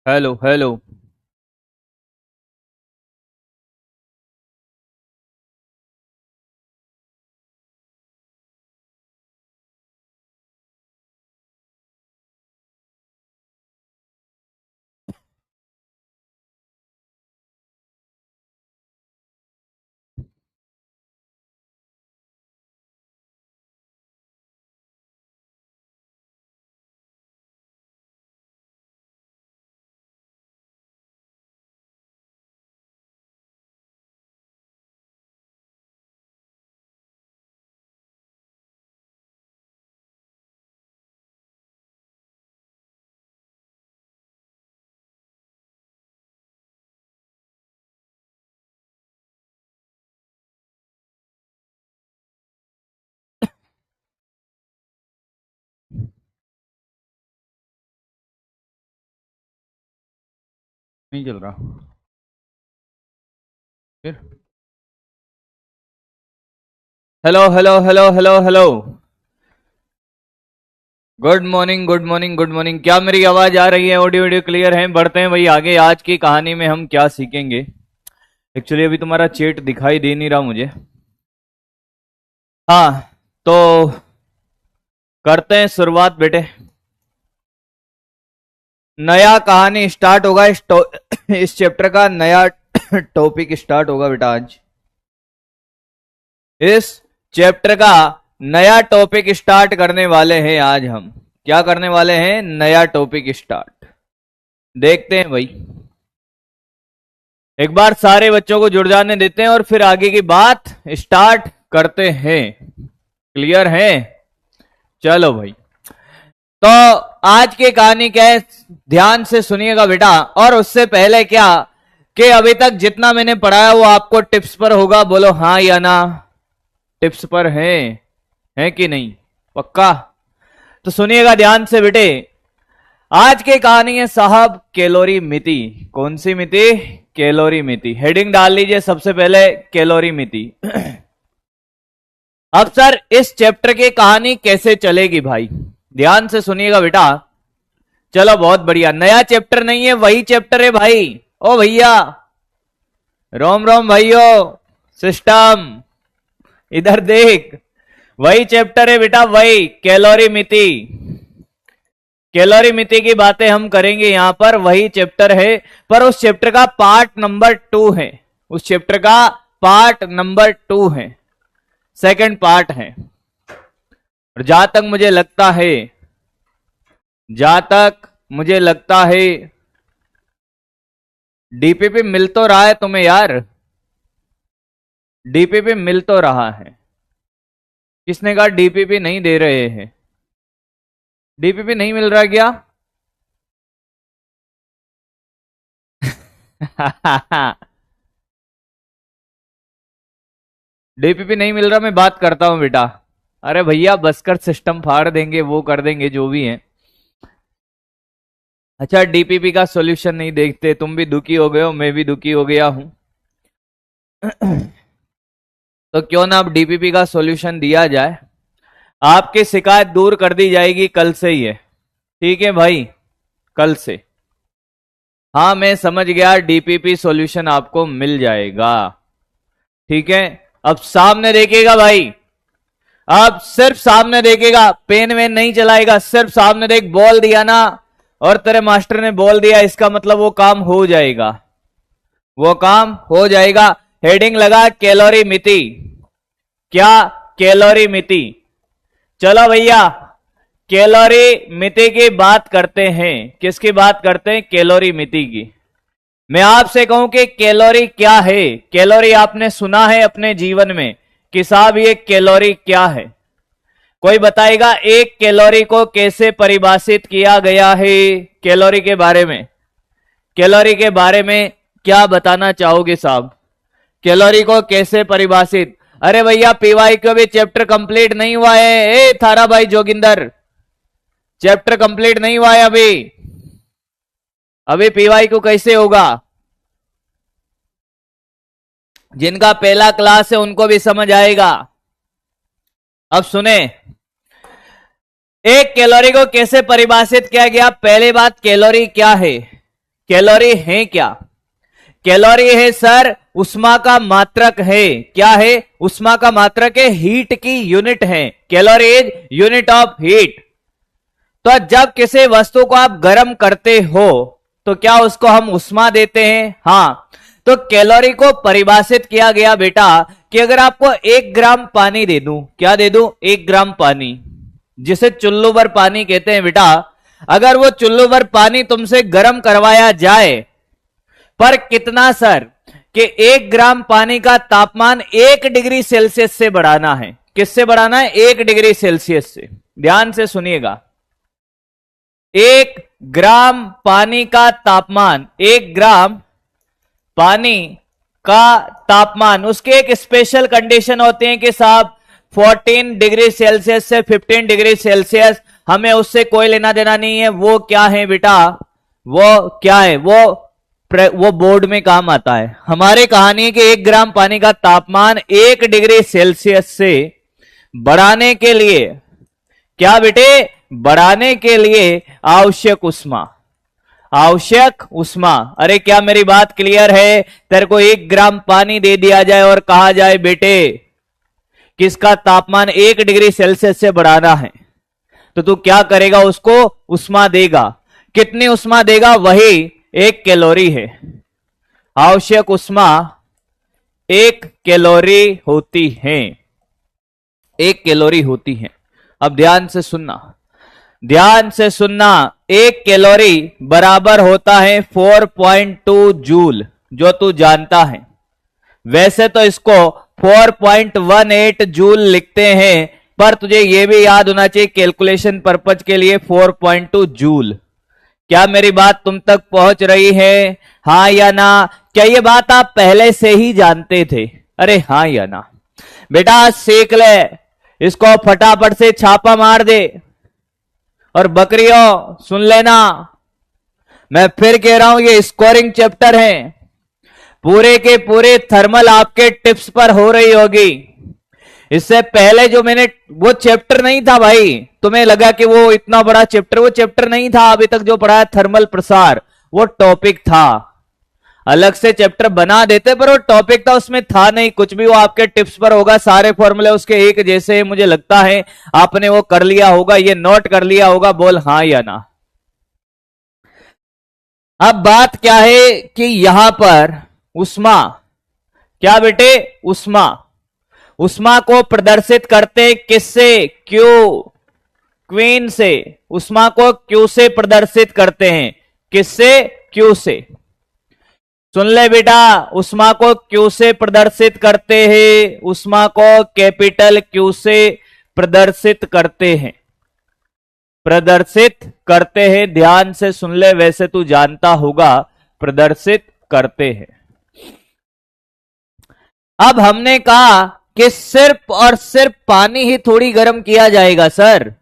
Hello hello. नहीं चल रहा फिर। Hello hello hello hello hello. Good morning good morning good morning. क्या मेरी आवाज आ रही है? ऑडियो वीडियो क्लियर है? बढ़ते हैं भाई आगे। आज की कहानी में हम क्या सीखेंगे? एक्चुअली अभी तुम्हारा चेट दिखाई दे नहीं रहा मुझे। हाँ, तो करते हैं शुरुआत बेटे। नया कहानी स्टार्ट होगा। इस चैप्टर का नया टॉपिक स्टार्ट होगा बेटा आज। इस चैप्टर का नया टॉपिक स्टार्ट करने वाले हैं आज हम। क्या करने वाले हैं? नया टॉपिक स्टार्ट। देखते हैं भाई। एक बार सारे बच्चों को जुड़ जाने देते हैं और फिर आगे की बात स्टार्ट करते हैं। क्लियर है? चलो भाई। तो आज की कहानी क्या है, ध्यान से सुनिएगा बेटा। और उससे पहले क्या कि अभी तक जितना मैंने पढ़ाया वो आपको टिप्स पर होगा। बोलो हाँ या ना। टिप्स पर है कि नहीं? पक्का? तो सुनिएगा ध्यान से बेटे। आज की कहानी है साहब कैलोरी मिति। कौन सी मिति? कैलोरी मिति। हेडिंग डाल लीजिए सबसे पहले, कैलोरी मिति। अब सर इस चैप्टर की कहानी कैसे चलेगी भाई? ध्यान से सुनिएगा बेटा। चलो बहुत बढ़िया। नया चैप्टर नहीं है, वही चैप्टर है भाई। ओ भैया, रोम रोम भाइयों। सिस्टम इधर देख, वही चैप्टर है बेटा, वही कैलोरी मिति। कैलोरी मिति की बातें हम करेंगे यहां पर, वही चैप्टर है। पर उस चैप्टर का पार्ट नंबर 2 है। उस चैप्टर का पार्ट नंबर 2 है, सेकंड पार्ट है। और जहां तक मुझे लगता है डीपीपी मिल तो रहा है तुम्हें यार। डीपीपी मिल तो रहा है। किसने कहा डीपीपी नहीं दे रहे हैं? डीपीपी नहीं मिल रहा क्या? डीपीपी नहीं मिल रहा, मैं बात करता हूं बेटा। अरे भैया बस कर, सिस्टम फाड़ देंगे, वो कर देंगे जो भी है। अच्छा, डीपीपी का सॉल्यूशन नहीं देखते? तुम भी दुखी हो गए हो, मैं भी दुखी हो गया हूं। तो क्यों ना अब डीपीपी का सॉल्यूशन दिया जाए। आपकी शिकायत दूर कर दी जाएगी कल से ही है। ठीक है भाई, कल से। हाँ मैं समझ गया, डीपीपी सॉल्यूशन आपको मिल जाएगा। ठीक है, अब सामने देखिएगा भाई। अब सिर्फ सामने देखेगा, पेन वेन नहीं चलाएगा, सिर्फ सामने देख। बॉल दिया ना, और तेरे मास्टर ने बॉल दिया, इसका मतलब वो काम हो जाएगा। वो काम हो जाएगा। हेडिंग लगा कैलोरी मिति। क्या? कैलोरी मिति। चलो भैया, कैलोरी मिति की बात करते हैं। किसकी बात करते हैं? कैलोरी मिति की। मैं आपसे कहूं कि कैलोरी क्या है? कैलोरी आपने सुना है अपने जीवन में कि साहब ये कैलोरी क्या है? कोई बताएगा एक कैलोरी को कैसे परिभाषित किया गया है? कैलोरी के बारे में, कैलोरी के बारे में क्या बताना चाहोगे साहब? कैलोरी को कैसे परिभाषित? अरे भैया पीवाई को भी चैप्टर कंप्लीट नहीं हुआ है। ए थारा भाई जोगिंदर, चैप्टर कंप्लीट नहीं हुआ है अभी। अभी पीवाई को कैसे होगा? जिनका पहला क्लास है उनको भी समझ आएगा। अब सुने, एक कैलोरी को कैसे परिभाषित किया गया। पहली बात, कैलोरी क्या है? कैलोरी है क्या? कैलोरी है सर उष्मा का मात्रक है। क्या है? उष्मा का मात्रक है, हीट की यूनिट है। Calorie is unit of heat. तो जब किसी वस्तु को आप गर्म करते हो तो क्या उसको हम उष्मा देते हैं? हाँ। तो कैलोरी को परिभाषित किया गया बेटा कि अगर आपको 1 ग्राम पानी दे दूं, क्या दे दूं? 1 ग्राम पानी, जिसे चुल्लू भर पानी कहते हैं बेटा। अगर वो चुल्लू भर पानी तुमसे गर्म करवाया जाए, पर कितना सर? कि 1 ग्राम पानी का तापमान 1 डिग्री सेल्सियस से बढ़ाना है। किससे बढ़ाना है? 1 डिग्री सेल्सियस से। ध्यान से सुनिएगा, 1 ग्राम पानी का तापमान, 1 ग्राम पानी का तापमान, उसके एक स्पेशल कंडीशन होती है कि साहब 14 डिग्री सेल्सियस से 15 डिग्री सेल्सियस, हमें उससे कोई लेना देना नहीं है। वो क्या है बेटा? वो क्या है? वो बोर्ड में काम आता है। हमारी कहानी है कि 1 ग्राम पानी का तापमान 1 डिग्री सेल्सियस से बढ़ाने के लिए, क्या बेटे? बढ़ाने के लिए आवश्यक उष्मा, आवश्यक उष्मा। अरे क्या मेरी बात क्लियर है? तेरे को 1 ग्राम पानी दे दिया जाए और कहा जाए बेटे किसका तापमान 1 डिग्री सेल्सियस से बढ़ाना है, तो तू क्या करेगा? उसको उष्मा देगा। कितनी उष्मा देगा? वही 1 कैलोरी है। आवश्यक उष्मा 1 कैलोरी होती है, 1 कैलोरी होती है। अब ध्यान से सुनना, ध्यान से सुनना। 1 कैलोरी बराबर होता है 4.2 जूल, जो तू जानता है। वैसे तो इसको 4.18 जूल लिखते हैं, पर तुझे यह भी याद होना चाहिए कैलकुलेशन पर्पज के लिए 4.2 जूल। क्या मेरी बात तुम तक पहुंच रही है? हाँ या ना? क्या ये बात आप पहले से ही जानते थे? अरे हाँ या ना? बेटा सीख ले, इसको फटाफट से छापा मार दे। और बकरियों सुन लेना, मैं फिर कह रहा हूं ये स्कोरिंग चैप्टर है, पूरे के पूरे थर्मल आपके टिप्स पर हो रही होगी। इससे पहले जो मैंने, वो चैप्टर नहीं था भाई। तुम्हें लगा कि वो इतना बड़ा चैप्टर, वो चैप्टर नहीं था। अभी तक जो पढ़ा है थर्मल प्रसार, वो टॉपिक था। अलग से चैप्टर बना देते, पर वो टॉपिक था, उसमें था नहीं कुछ भी। वो आपके टिप्स पर होगा, सारे फॉर्मूले उसके एक जैसे हैं। मुझे लगता है आपने वो कर लिया होगा, ये नोट कर लिया होगा। बोल हाँ या ना? अब बात क्या है कि यहां पर उष्मा, क्या बेटे? उष्मा, उष्मा को प्रदर्शित करते किससे? क्यू, क्वीन से। उष्मा को क्यू से प्रदर्शित करते हैं। किससे? क्यू से। सुन ले बेटा, उष्मा को क्यू से प्रदर्शित करते हैं, उष्मा को कैपिटल क्यू से प्रदर्शित करते हैं, प्रदर्शित करते हैं। ध्यान से सुन ले, वैसे तू जानता होगा, प्रदर्शित करते हैं। अब हमने कहा कि सिर्फ और सिर्फ पानी ही थोड़ी गर्म किया जाएगा सर,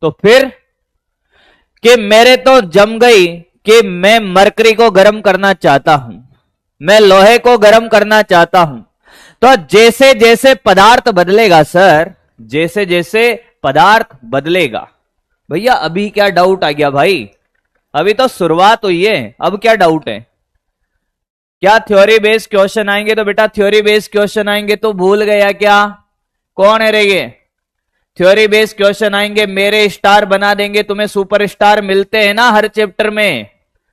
तो फिर कि मेरे तो जम गई कि मैं मरकरी को गर्म करना चाहता हूं, मैं लोहे को गर्म करना चाहता हूं। तो जैसे जैसे पदार्थ बदलेगा सर, जैसे जैसे पदार्थ बदलेगा, भैया अभी क्या डाउट आ गया भाई? अभी तो शुरुआत हुई है, अब क्या डाउट है? क्या थ्योरी बेस्ड क्वेश्चन आएंगे तो बेटा थ्योरी बेस्ड क्वेश्चन आएंगे तो भूल गया क्या? कौन है रे ये? थ्योरी बेस्ड क्वेश्चन आएंगे, मेरे स्टार बना देंगे तुम्हें। सुपर स्टार मिलते हैं ना हर चैप्टर में,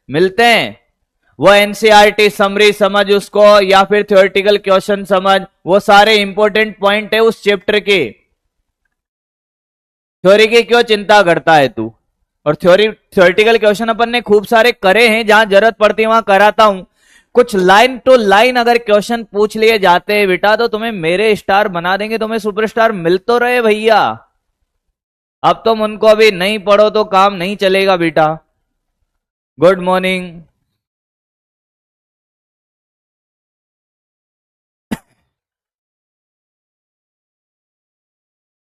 मिलते हैं। वो एनसीईआरटी समरी समझ उसको, या फिर थ्योरेटिकल क्वेश्चन समझ, वो सारे इंपॉर्टेंट पॉइंट है उस चैप्टर के। थ्योरी की क्यों चिंता करता है तू? और थ्योरेटिकल क्वेश्चन अपन ने खूब सारे करे हैं, जहां जरूरत पड़ती है वहां कराता हूं। कुछ लाइन टू लाइन अगर क्वेश्चन पूछ लिए जाते हैं बेटा, तो तुम्हें मेरे स्टार बना देंगे, तुम्हें सुपरस्टार मिल तो रहे भैया। अब तुम उनको अभी नहीं पढ़ो तो काम नहीं चलेगा बेटा। Good morning.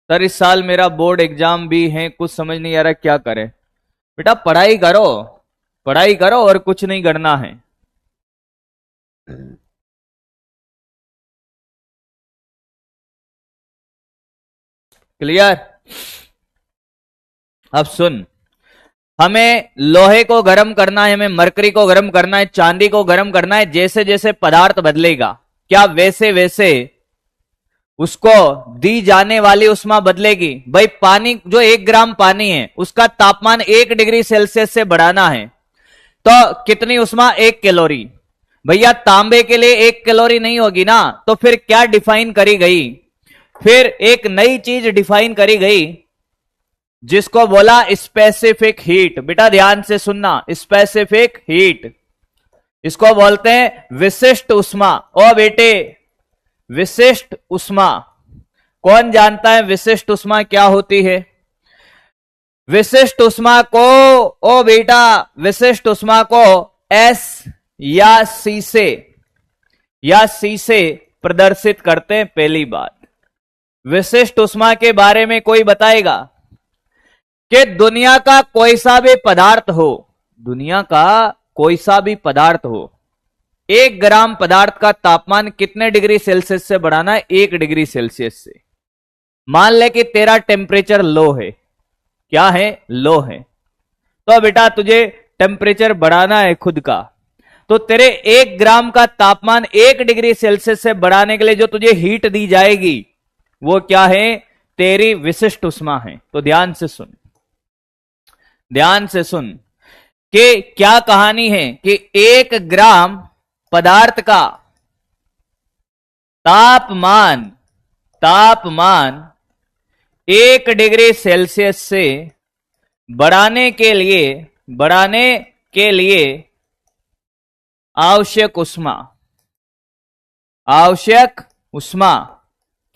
सर इस साल मेरा बोर्ड एग्जाम भी है, कुछ समझ नहीं आ रहा क्या करें। बेटा पढ़ाई करो, पढ़ाई करो और कुछ नहीं करना है। क्लियर? अब सुन, हमें लोहे को गर्म करना है, हमें मरकरी को गर्म करना है, चांदी को गर्म करना है, जैसे जैसे पदार्थ बदलेगा क्या वैसे वैसे उसको दी जाने वाली उष्मा बदलेगी। भाई पानी जो 1 ग्राम पानी है उसका तापमान 1 डिग्री सेल्सियस से बढ़ाना है तो कितनी उष्मा, 1 कैलोरी। भैया तांबे के लिए 1 कैलोरी नहीं होगी ना, तो फिर क्या डिफाइन करी गई, फिर एक नई चीज डिफाइन करी गई जिसको बोला स्पेसिफिक हीट। बेटा ध्यान से सुनना, स्पेसिफिक हीट, इसको बोलते हैं विशिष्ट उष्मा। ओ बेटे विशिष्ट उष्मा, कौन जानता है विशिष्ट उष्मा क्या होती है? विशिष्ट उष्मा को, ओ बेटा विशिष्ट उष्मा को एस या सी से प्रदर्शित करते हैं। पहली बात, विशिष्ट उष्मा के बारे में कोई बताएगा कि दुनिया का कोई सा भी पदार्थ हो, दुनिया का कोई सा भी पदार्थ हो, 1 ग्राम पदार्थ का तापमान कितने डिग्री सेल्सियस से बढ़ाना है? 1 डिग्री सेल्सियस से। मान ले कि तेरा टेम्परेचर लो है, क्या है? लो है। तो बेटा तुझे टेम्परेचर बढ़ाना है खुद का, तो तेरे 1 ग्राम का तापमान 1 डिग्री सेल्सियस से बढ़ाने के लिए जो तुझे हीट दी जाएगी वो क्या है? तेरी विशिष्ट उष्मा है। तो ध्यान से सुन, ध्यान से सुन कि क्या कहानी है कि 1 ग्राम पदार्थ का तापमान 1 डिग्री सेल्सियस से बढ़ाने के लिए आवश्यक उष्मा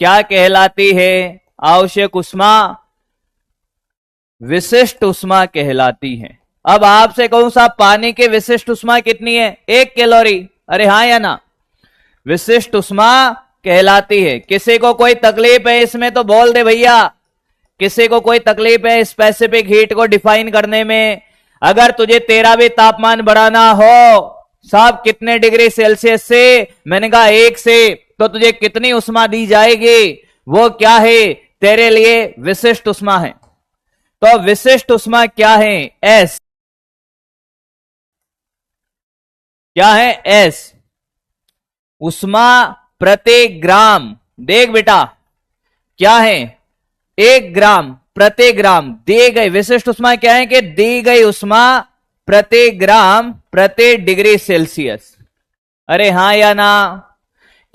क्या कहलाती है? आवश्यक उष्मा विशिष्ट उष्मा कहलाती है। अब आपसे कहूं साहब पानी की विशिष्ट उष्मा कितनी है? 1 कैलोरी। अरे हाँ या ना? विशिष्ट उष्मा कहलाती है। किसी को कोई तकलीफ है इसमें तो बोल दे भैया, किसी को कोई तकलीफ है स्पेसिफिक हीट को डिफाइन करने में? अगर तुझे तेरा भी तापमान बढ़ाना हो साहब कितने डिग्री सेल्सियस से? मैंने कहा 1 से, तो तुझे कितनी उष्मा दी जाएगी? वो क्या है? तेरे लिए विशिष्ट उष्मा है। तो विशिष्ट उष्मा क्या है? एस। क्या है? एस। उष्मा प्रति ग्राम। देख बेटा क्या है? 1 ग्राम प्रति ग्राम दी गई विशिष्ट उष्मा क्या है कि दी गई उष्मा प्रति ग्राम प्रति डिग्री सेल्सियस। अरे हां या ना?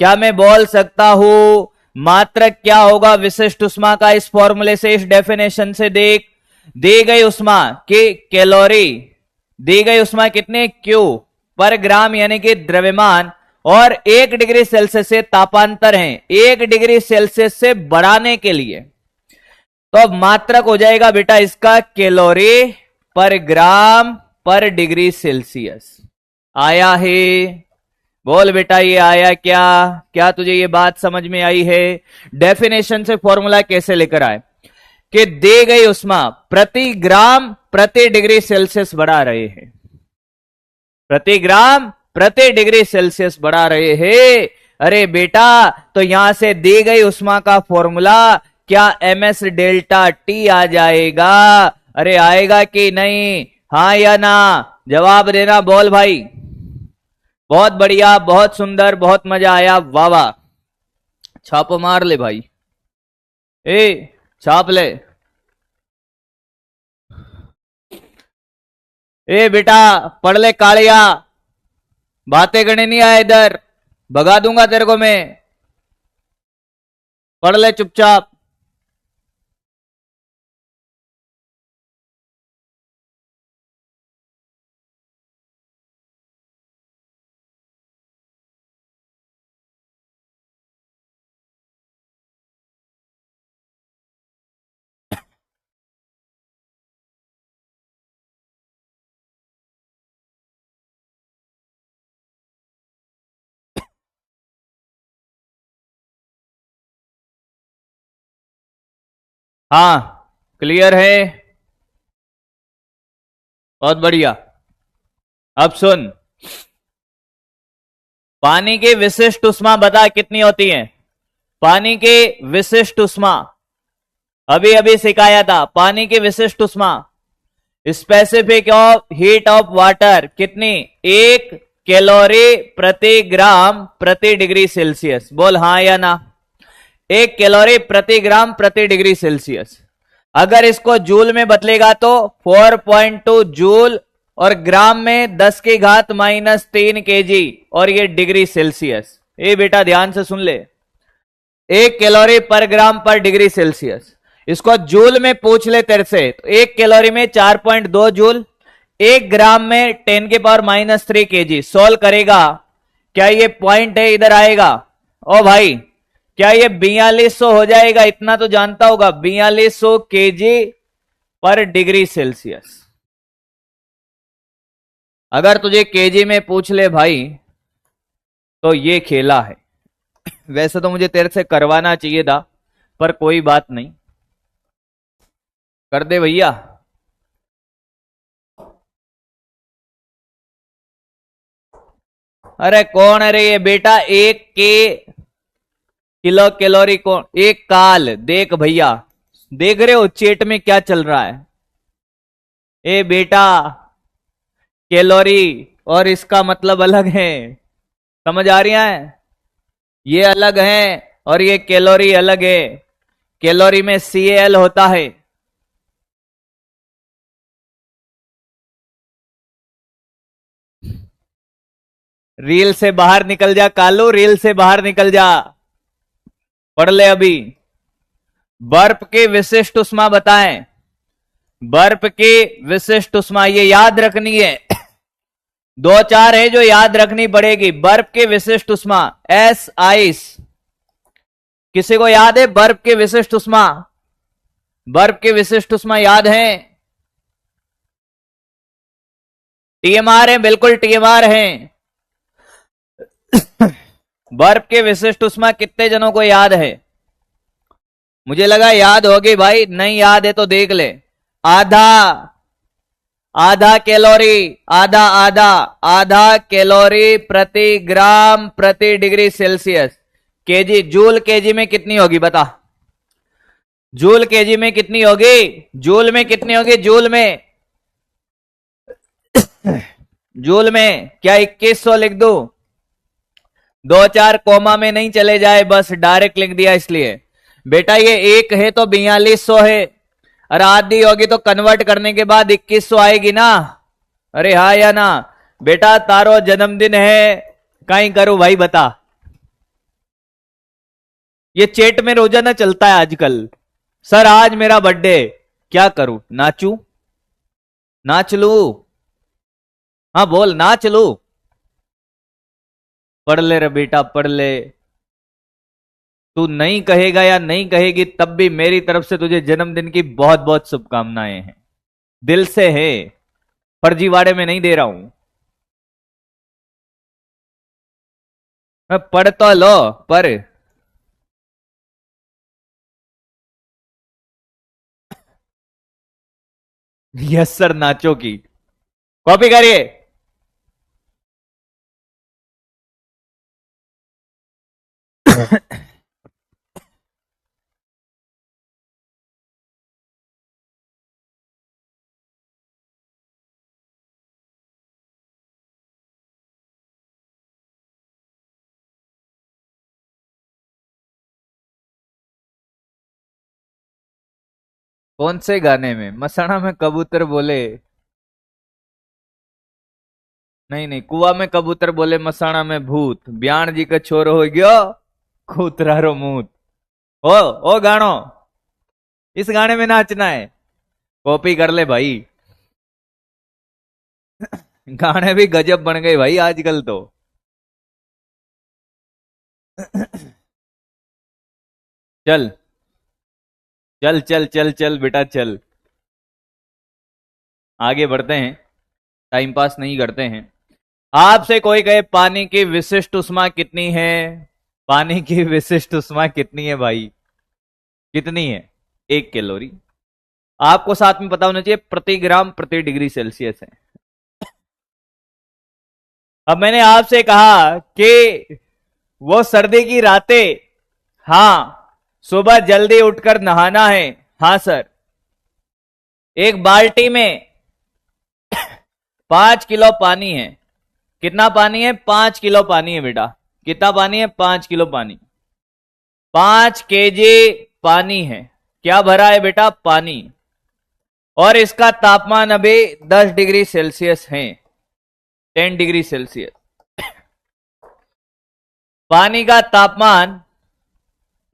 क्या मैं बोल सकता हूं मात्रक क्या होगा विशिष्ट उष्मा का? इस फॉर्मूले से, इस डेफिनेशन से देख, दी गई उष्मा की कैलोरी, दी गई उष्मा कितने? क्यू पर ग्राम यानी कि द्रव्यमान, और 1 डिग्री सेल्सियस से तापांतर है 1 डिग्री सेल्सियस से बढ़ाने के लिए। तो अब मात्रक हो जाएगा बेटा इसका कैलोरी पर ग्राम पर डिग्री सेल्सियस। आया है? बोल बेटा ये आया क्या? क्या तुझे ये बात समझ में आई है? डेफिनेशन से फॉर्मूला कैसे लेकर आए कि दी गई उष्मा प्रति ग्राम प्रति डिग्री सेल्सियस बढ़ा रहे हैं, प्रति ग्राम प्रति डिग्री सेल्सियस बढ़ा रहे हैं। अरे बेटा तो यहां से दी गई उष्मा का फॉर्मूला क्या ms डेल्टा टी आ जाएगा? अरे आएगा कि नहीं? हाँ या ना? जवाब देना। बोल भाई। बहुत बढ़िया, बहुत सुंदर, बहुत मजा आया, वाह वाह। छाप मार ले भाई, ए छाप ले। ए बेटा पढ़ ले कालिया, बातें करने नहीं आया इधर, भगा दूंगा तेरे को मैं। पढ़ ले चुपचाप। हाँ क्लियर है? बहुत बढ़िया। अब सुन, पानी की विशिष्ट उष्मा बता कितनी होती है? पानी की विशिष्ट उष्मा अभी अभी सिखाया था। पानी की विशिष्ट उष्मा specific of heat of water कितनी? 1 कैलोरी प्रति ग्राम प्रति डिग्री सेल्सियस। बोल हाँ या ना। 1 कैलोरी प्रति ग्राम प्रति डिग्री सेल्सियस। अगर इसको जूल में बदलेगा तो 4.2 जूल, और ग्राम में 10⁻³ kg, और ये डिग्री सेल्सियस। ये बेटा ध्यान से सुन ले, 1 कैलोरी पर ग्राम पर डिग्री सेल्सियस। इसको जूल में पूछ ले तेरे से तो 1 कैलोरी में 4.2 जूल, 1 ग्राम में 10⁻³ kg। सोल्व करेगा, क्या ये पॉइंट है इधर आएगा? ओ भाई, क्या ये 4200 हो जाएगा? इतना तो जानता होगा, 4200 kg पर डिग्री सेल्सियस। अगर तुझे केजी में पूछ ले भाई तो ये खेला है। वैसे तो मुझे तेरे से करवाना चाहिए था, पर कोई बात नहीं, कर दे भैया। अरे कौन है रे ये बेटा? 1 किलो कैलोरी कौन? 1 काल। देख भैया, देख रहे हो चेट में क्या चल रहा है? ए बेटा, कैलोरी और इसका मतलब अलग है, समझ आ रही है? ये अलग है और ये कैलोरी अलग है। कैलोरी में Cal होता है। रील से बाहर निकल जा कालू, रील से बाहर निकल जा। पढ़ ले अभी। बर्फ की विशिष्ट उष्मा बताएं। बर्फ की विशिष्ट उष्मा ये याद रखनी है। 2-4 है जो याद रखनी पड़ेगी। बर्फ की विशिष्ट उष्मा एस आइस। किसी को याद है बर्फ की विशिष्ट उष्मा? बर्फ की विशिष्ट उष्मा याद है? टीएमआर है, बिल्कुल टीएमआर है। बर्फ के विशिष्ट उष्मा कितने जनों को याद है? मुझे लगा याद होगी भाई, नहीं याद है तो देख ले। आधा कैलोरी, आधा कैलोरी प्रति ग्राम प्रति degree Celsius. KG, joule KG में कितनी होगी बता? जूल केजी में कितनी होगी? जूल में कितनी होगी? जूल में जूल में क्या 2100 लिख दू? 2-4 कोमा में नहीं चले जाए, बस डायरेक्ट लिख दिया इसलिए। बेटा ये 1 है तो 4200 है, और आधी होगी तो कन्वर्ट करने के बाद 2100 आएगी ना। अरे हाँ या ना? बेटा तारो जन्मदिन है, कहीं करूं भाई बता? ये चैट में रोजाना चलता है आजकल। सर आज मेरा बर्थडे, क्या करूं? नाचू? नाच लू? हाँ बोल, नाच लू? पढ़ ले रे बेटा, पढ़ ले। तू नहीं कहेगा या नहीं कहेगी तब भी मेरी तरफ से तुझे जन्मदिन की बहुत बहुत शुभकामनाएं हैं, दिल से है, फर्जीवाड़े में नहीं दे रहा हूं मैं। पढ़ तो लो पर। यस सर, नाचो की कॉपी करिए। कौन से गाने में? मसाणा में कबूतर बोले? नहीं नहीं, कुआ में कबूतर बोले, मसाणा में भूत। ब्याण जी का छोरो हो गयो खूतरारो मूत। ओ गानो, इस गाने में नाचना है। कॉपी कर ले भाई। गाने भी गजब बन गए भाई आजकल तो। चल चल चल चल चल बेटा चल, आगे बढ़ते हैं, टाइम पास नहीं करते हैं। आपसे कोई कहे पानी की विशिष्ट उष्मा कितनी है? पानी की विशिष्ट उष्मा कितनी है भाई? कितनी है? 1 कैलोरी। आपको साथ में पता होना चाहिए प्रति ग्राम प्रति डिग्री सेल्सियस है। अब मैंने आपसे कहा कि वो सर्दी की रातें, हाँ सुबह जल्दी उठकर नहाना है। हाँ सर। एक बाल्टी में 5 किलो पानी है। कितना पानी है? 5 किलो पानी है बेटा। कितना पानी है? 5 किलो पानी। 5 kg पानी है। क्या भरा है बेटा? पानी। और इसका तापमान अभी 10 डिग्री सेल्सियस है, 10 डिग्री सेल्सियस। पानी का तापमान,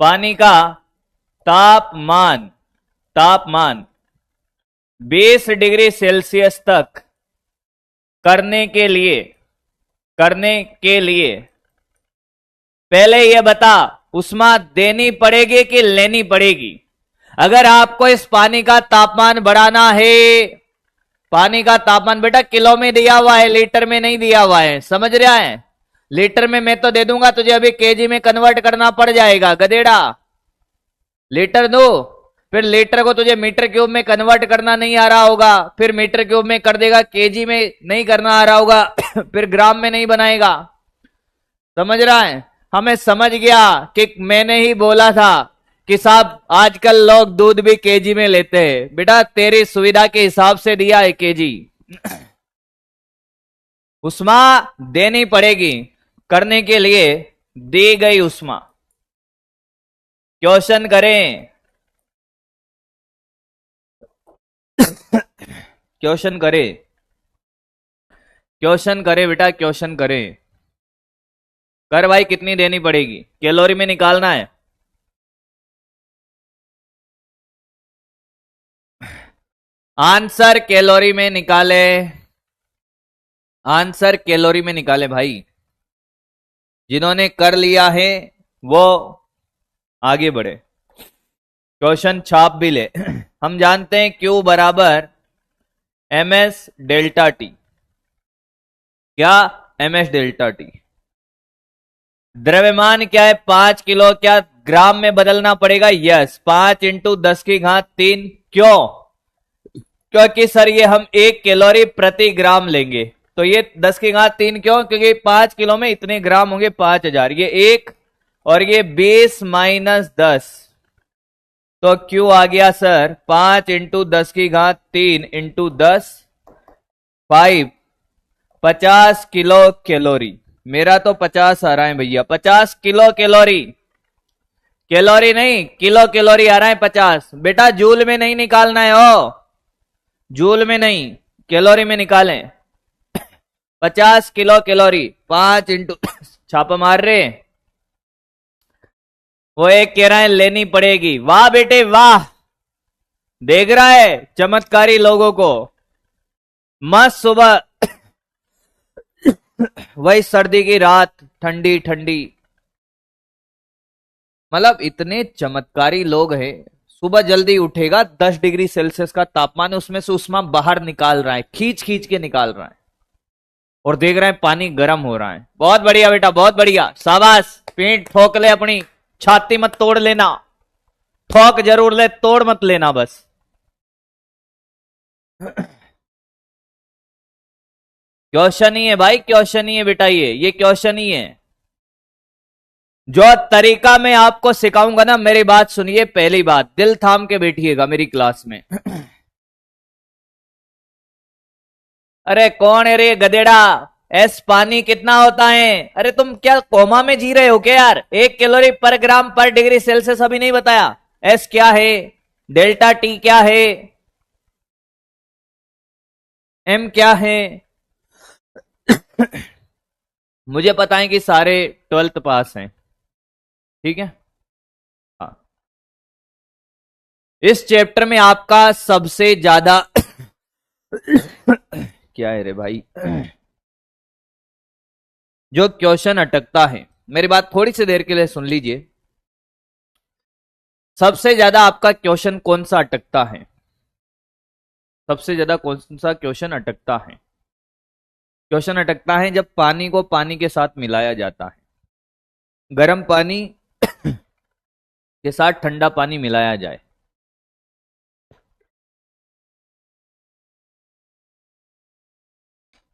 पानी का तापमान, तापमान 20 डिग्री सेल्सियस तक करने के लिए, पहले यह बता, उष्मा देनी पड़ेगी कि लेनी पड़ेगी? अगर आपको इस पानी का तापमान बढ़ाना है, पानी का तापमान बेटा किलो में दिया हुआ है, लीटर में नहीं दिया हुआ है, समझ रहा है? लीटर में मैं तो दे दूंगा तुझे, अभी केजी में कन्वर्ट करना पड़ जाएगा गधेड़ा। लीटर दो, फिर लीटर को तुझे मीटर क्यूब में कन्वर्ट करना नहीं आ रहा होगा, फिर मीटर क्यूब में कर देगा, केजी में नहीं करना आ रहा होगा, फिर ग्राम में नहीं बनाएगा। समझ रहा है? हमें समझ गया कि मैंने ही बोला था कि साहब आजकल लोग दूध भी केजी में लेते हैं। बेटा तेरी सुविधा के हिसाब से दिया है केजी। उष्मा देनी पड़ेगी, करने के लिए दी गई उष्मा। क्वेश्चन करें, क्वेश्चन करें, क्वेश्चन करें बेटा, क्वेश्चन करें। कर भाई, कितनी देनी पड़ेगी? कैलोरी में निकालना है। आंसर कैलोरी में निकाले, आंसर कैलोरी में निकाले भाई। जिन्होंने कर लिया है वो आगे बढ़े, क्वेश्चन छाप भी ले। हम जानते हैं Q बराबर ms डेल्टा टी। क्या? ms delta T. द्रव्यमान क्या है? 5 किलो। क्या ग्राम में बदलना पड़ेगा? यस, 5 इंटू 10 की घात 3। क्यों? क्योंकि सर ये हम 1 कैलोरी प्रति ग्राम लेंगे, तो ये 10 की घात 3 क्यों? क्योंकि 5 किलो में इतने ग्राम होंगे 5000। ये 1 और ये 20 माइनस 10, तो Q आ गया सर 5 इंटू 10 की घात 3 इंटू 10 5, 50 किलो कैलोरी। मेरा तो 50 आ रहा है भैया, 50 किलो कैलोरी। कैलोरी नहीं, किलो कैलोरी आ रहा है 50। बेटा जूल में नहीं निकालना है, ओ जूल में नहीं, कैलोरी में निकालें। 50 किलो कैलोरी, 5 इंटू छापा मार रहे, वो एक कह रहा है लेनी पड़ेगी। वाह बेटे वाह, देख रहा है चमत्कारी लोगों को। मस्त सुबह, वही सर्दी की रात, ठंडी ठंडी, मतलब इतने चमत्कारी लोग हैं। सुबह जल्दी उठेगा, 10 डिग्री सेल्सियस का तापमान है, उसमें से उष्मा बाहर निकाल रहा है, खींच खींच के निकाल रहा है, और देख रहे हैं पानी गर्म हो रहा है। बहुत बढ़िया बेटा, बहुत बढ़िया, शाबाश। पीठ ठोक ले अपनी, छाती मत तोड़ लेना, ठोक जरूर ले, तोड़ मत लेना बस। क्वेश्चन ही है भाई, क्वेश्चन ही है बेटा, ये क्वेश्चन ही है। जो तरीका मैं आपको सिखाऊंगा ना, मेरी बात सुनिए, पहली बात दिल थाम के बैठिएगा मेरी क्लास में। अरे कौन है रे गधेड़ा? एस पानी कितना होता है? अरे तुम क्या कोमा में जी रहे हो क्या यार? 1 कैलोरी पर ग्राम पर डिग्री सेल्सियस अभी नहीं बताया। एस क्या है? डेल्टा टी क्या है? एम क्या है? मुझे पता है कि सारे 12th पास हैं, ठीक है। हाँ, इस चैप्टर में आपका सबसे ज्यादा क्या है रे भाई, जो क्वेश्चन अटकता है, मेरी बात थोड़ी सी देर के लिए सुन लीजिए। सबसे ज्यादा आपका क्वेश्चन कौन सा अटकता है? सबसे ज्यादा कौन सा क्वेश्चन अटकता है? क्वेश्चन अटकता है जब पानी को पानी के साथ मिलाया जाता है, गर्म पानी के साथ ठंडा पानी मिलाया जाए,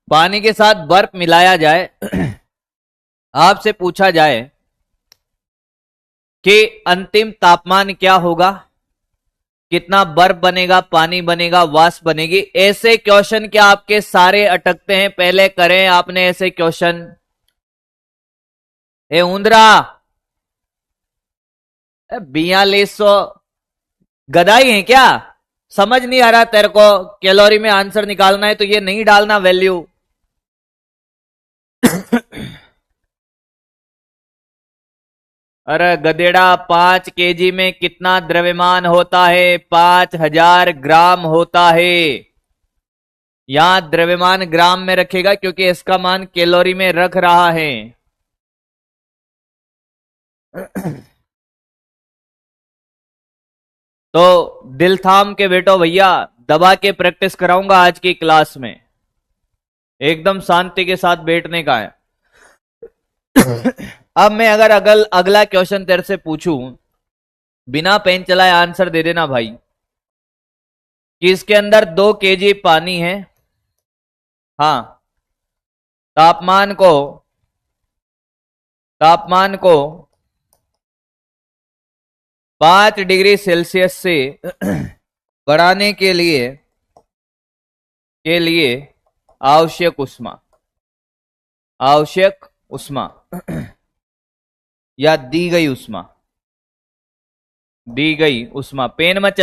पानी के साथ बर्फ मिलाया जाए, आपसे पूछा जाए कि अंतिम तापमान क्या होगा, कितना बर्फ बनेगा, पानी बनेगा, वाष्प बनेगी। ऐसे क्वेश्चन क्या आपके सारे अटकते हैं? पहले करें आपने ऐसे क्वेश्चन। ए ऊंदरा, 4200 गदाई है क्या? समझ नहीं आ रहा तेरे को? कैलोरी में आंसर निकालना है तो ये नहीं डालना वैल्यू। अरे गधेड़ा, 5 kg में कितना द्रव्यमान होता है? 5000 ग्राम होता है। यहां द्रव्यमान ग्राम में रखेगा क्योंकि इसका मान कैलोरी में रख रहा है। तो दिल थाम के बैठो भैया, दबा के प्रैक्टिस कराऊंगा आज की क्लास में। एकदम शांति के साथ बैठने का है। अब मैं अगर अगला क्वेश्चन तेरे से पूछूं, बिना पेन चलाए आंसर दे देना भाई, कि इसके अंदर 2 kg पानी है। हाँ, तापमान को 5 डिग्री सेल्सियस से बढ़ाने के लिए आवश्यक उष्मा या दी गई उष्मा। पेन मत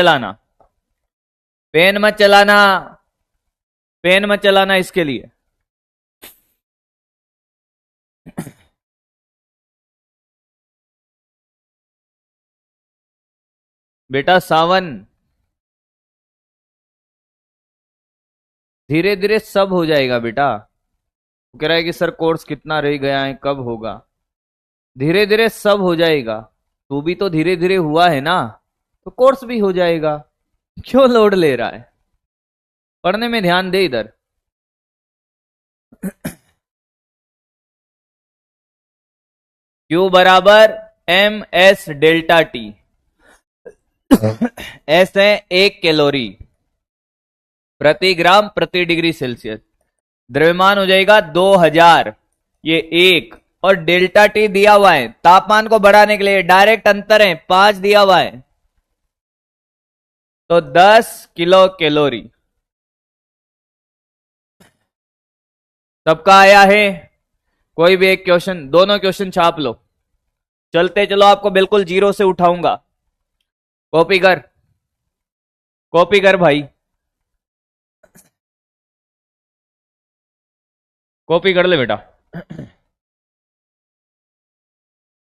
चलाना इसके लिए। बेटा सावन, धीरे धीरे सब हो जाएगा बेटा। कह रहा है कि सर कोर्स कितना रह गया है, कब होगा? धीरे धीरे सब हो जाएगा। तू भी तो धीरे धीरे हुआ है ना, तो कोर्स भी हो जाएगा। क्यों लोड ले रहा है? पढ़ने में ध्यान दे इधर। Q बराबर MS डेल्टा T। एस है 1 कैलोरी प्रति ग्राम प्रति डिग्री सेल्सियस। द्रव्यमान हो जाएगा 2000, ये 1, और डेल्टा टी दिया हुआ है तापमान को बढ़ाने के लिए। डायरेक्ट अंतर है, 5 दिया हुआ है, तो 10 किलो कैलोरी। सबका आया है? कोई भी एक क्वेश्चन, दोनों क्वेश्चन छाप लो। चलते चलो, आपको बिल्कुल जीरो से उठाऊंगा। कॉपी कर भाई, कॉपी कर ले बेटा।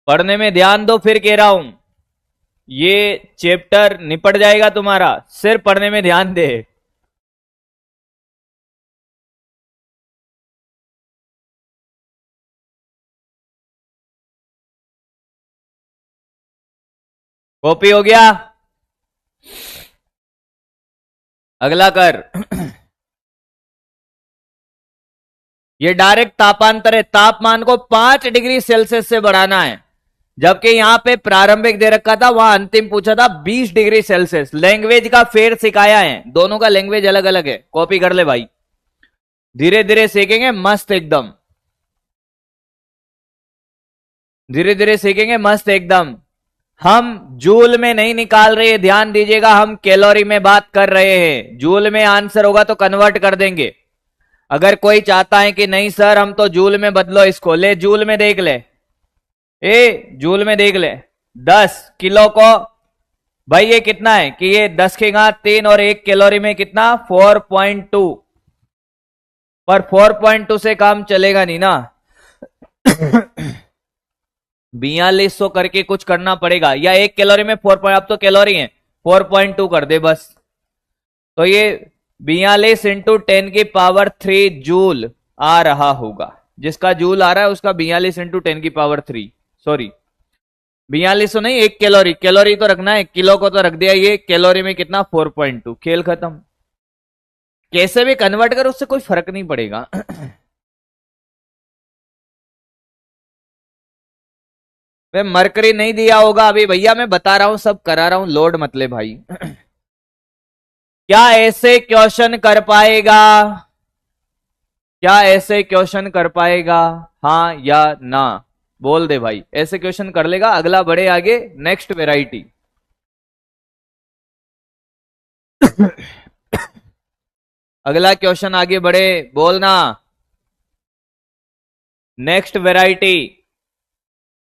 पढ़ने में ध्यान दो, फिर कह रहा हूं, ये चैप्टर निपट जाएगा तुम्हारा, सिर्फ पढ़ने में ध्यान दे। कॉपी हो गया? अगला कर। ये डायरेक्ट तापांतर है, तापमान को 5 डिग्री सेल्सियस से बढ़ाना है, जबकि यहां पे प्रारंभिक दे रखा था, वहां अंतिम पूछा था 20 डिग्री सेल्सियस। लैंग्वेज का फेर सिखाया है, दोनों का लैंग्वेज अलग अलग है। कॉपी कर ले भाई, धीरे धीरे सीखेंगे मस्त एकदम, धीरे धीरे सीखेंगे मस्त एकदम। हम जूल में नहीं निकाल रहे, ध्यान दीजिएगा, हम कैलोरी में बात कर रहे हैं। जूल में आंसर होगा तो कन्वर्ट कर देंगे। अगर कोई चाहता है कि नहीं सर हम तो जूल में बदलो इसको, ले जूल में देख ले, जूल में देख ले। 10 किलो को भाई ये कितना है कि ये 10 की घात 3 और 1 कैलोरी में कितना 4.2, पर 4.2 से काम चलेगा नहीं ना। 4200 करके कुछ करना पड़ेगा, या 1 कैलोरी में 4. अब तो कैलोरी है, 4.2 कर दे बस। तो ये 42 इंटू 10 की पावर 3 जूल आ रहा होगा। जिसका जूल आ रहा है उसका 42 इंटू 10 की पावर 3, सॉरी 4200 नहीं, 1 कैलोरी। कैलोरी तो रखना है, किलो को तो रख दिया। ये कैलोरी में कितना 4.2, खेल खत्म। कैसे भी कन्वर्ट कर, उससे कोई फर्क नहीं पड़ेगा। वे मरकरी नहीं दिया होगा अभी भैया, मैं बता रहा हूं, सब करा रहा हूं, लोड मत ले भाई। क्या ऐसे क्वेश्चन कर पाएगा? क्या ऐसे क्वेश्चन कर पाएगा? हाँ या ना बोल दे भाई। ऐसे क्वेश्चन कर लेगा, अगला बढ़े आगे, नेक्स्ट वेराइटी। अगला क्वेश्चन आगे बढ़े, बोलना। नेक्स्ट वैरायटी,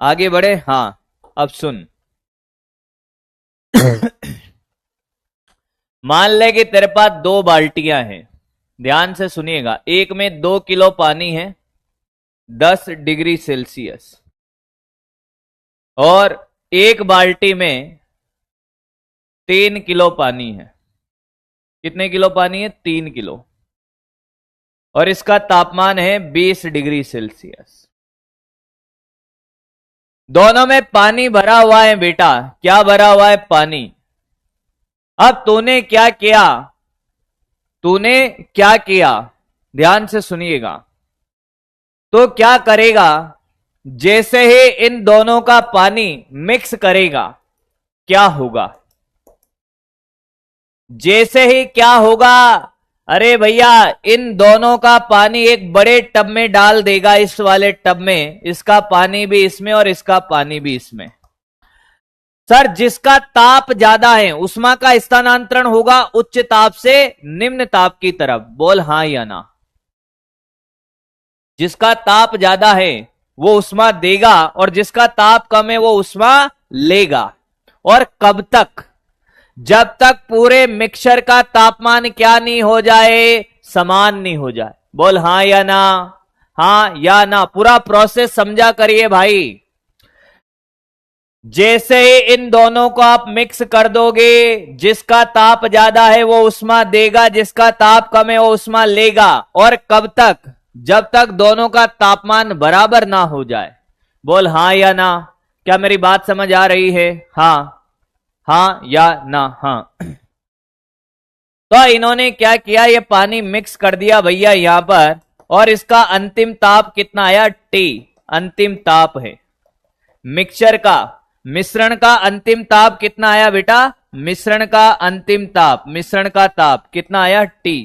आगे बढ़े। हाँ, अब सुन। मान ले कि तेरे पास 2 बाल्टियां हैं, ध्यान से सुनिएगा। एक में 2 किलो पानी है 10 डिग्री सेल्सियस, और एक बाल्टी में 3 किलो पानी है। कितने किलो पानी है? 3 किलो। और इसका तापमान है 20 डिग्री सेल्सियस। दोनों में पानी भरा हुआ है बेटा। क्या भरा हुआ है? पानी। अब तूने क्या किया? तूने क्या किया? ध्यान से सुनिएगा। तो क्या करेगा? जैसे ही इन दोनों का पानी मिक्स करेगा, क्या होगा? जैसे ही क्या होगा? अरे भैया, इन दोनों का पानी एक बड़े टब में डाल देगा, इस वाले टब में। इसका पानी भी इसमें और इसका पानी भी इसमें। सर, जिसका ताप ज्यादा है उष्मा का स्थानांतरण होगा उच्च ताप से निम्न ताप की तरफ। बोल हां या ना। जिसका ताप ज्यादा है वो उष्मा देगा, और जिसका ताप कम है वो उष्मा लेगा। और कब तक? जब तक पूरे मिक्सचर का तापमान क्या नहीं हो जाए? समान नहीं हो जाए। बोल हां या ना। हां या ना। पूरा प्रोसेस समझा करिए भाई। जैसे ही इन दोनों को आप मिक्स कर दोगे, जिसका ताप ज्यादा है वो उष्मा देगा, जिसका ताप कम है वो उष्मा लेगा। और कब तक? जब तक दोनों का तापमान बराबर ना हो जाए। बोल हां या ना। क्या मेरी बात समझ आ रही है? हां, हां या ना। हां। तो इन्होंने क्या किया? ये पानी मिक्स कर दिया भैया यहां पर, और इसका अंतिम ताप कितना आया? टी अंतिम ताप है मिक्सचर का। मिश्रण का अंतिम ताप कितना आया बेटा? मिश्रण का अंतिम ताप, मिश्रण का ताप कितना आया? टी।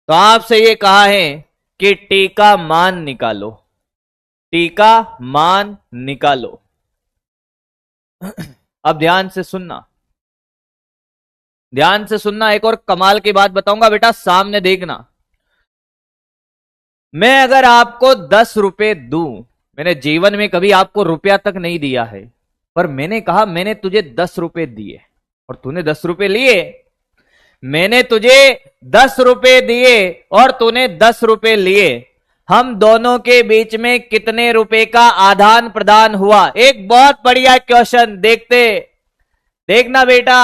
तो आपसे ये कहा है कि टी का मान निकालो। टी का मान निकालो। अब ध्यान से सुनना, ध्यान से सुनना। एक और कमाल की बात बताऊंगा बेटा, सामने देखना। मैं अगर आपको 10 रुपए दूं, मैंने जीवन में कभी आपको रुपया तक नहीं दिया है, पर मैंने कहा मैंने तुझे 10 रुपए दिए और तूने 10 रुपए लिए। मैंने तुझे 10 रुपए दिए और तूने 10 रुपए लिए। हम दोनों के बीच में कितने रुपए का आदान प्रदान हुआ? एक बहुत बढ़िया क्वेश्चन, देखते देखना बेटा।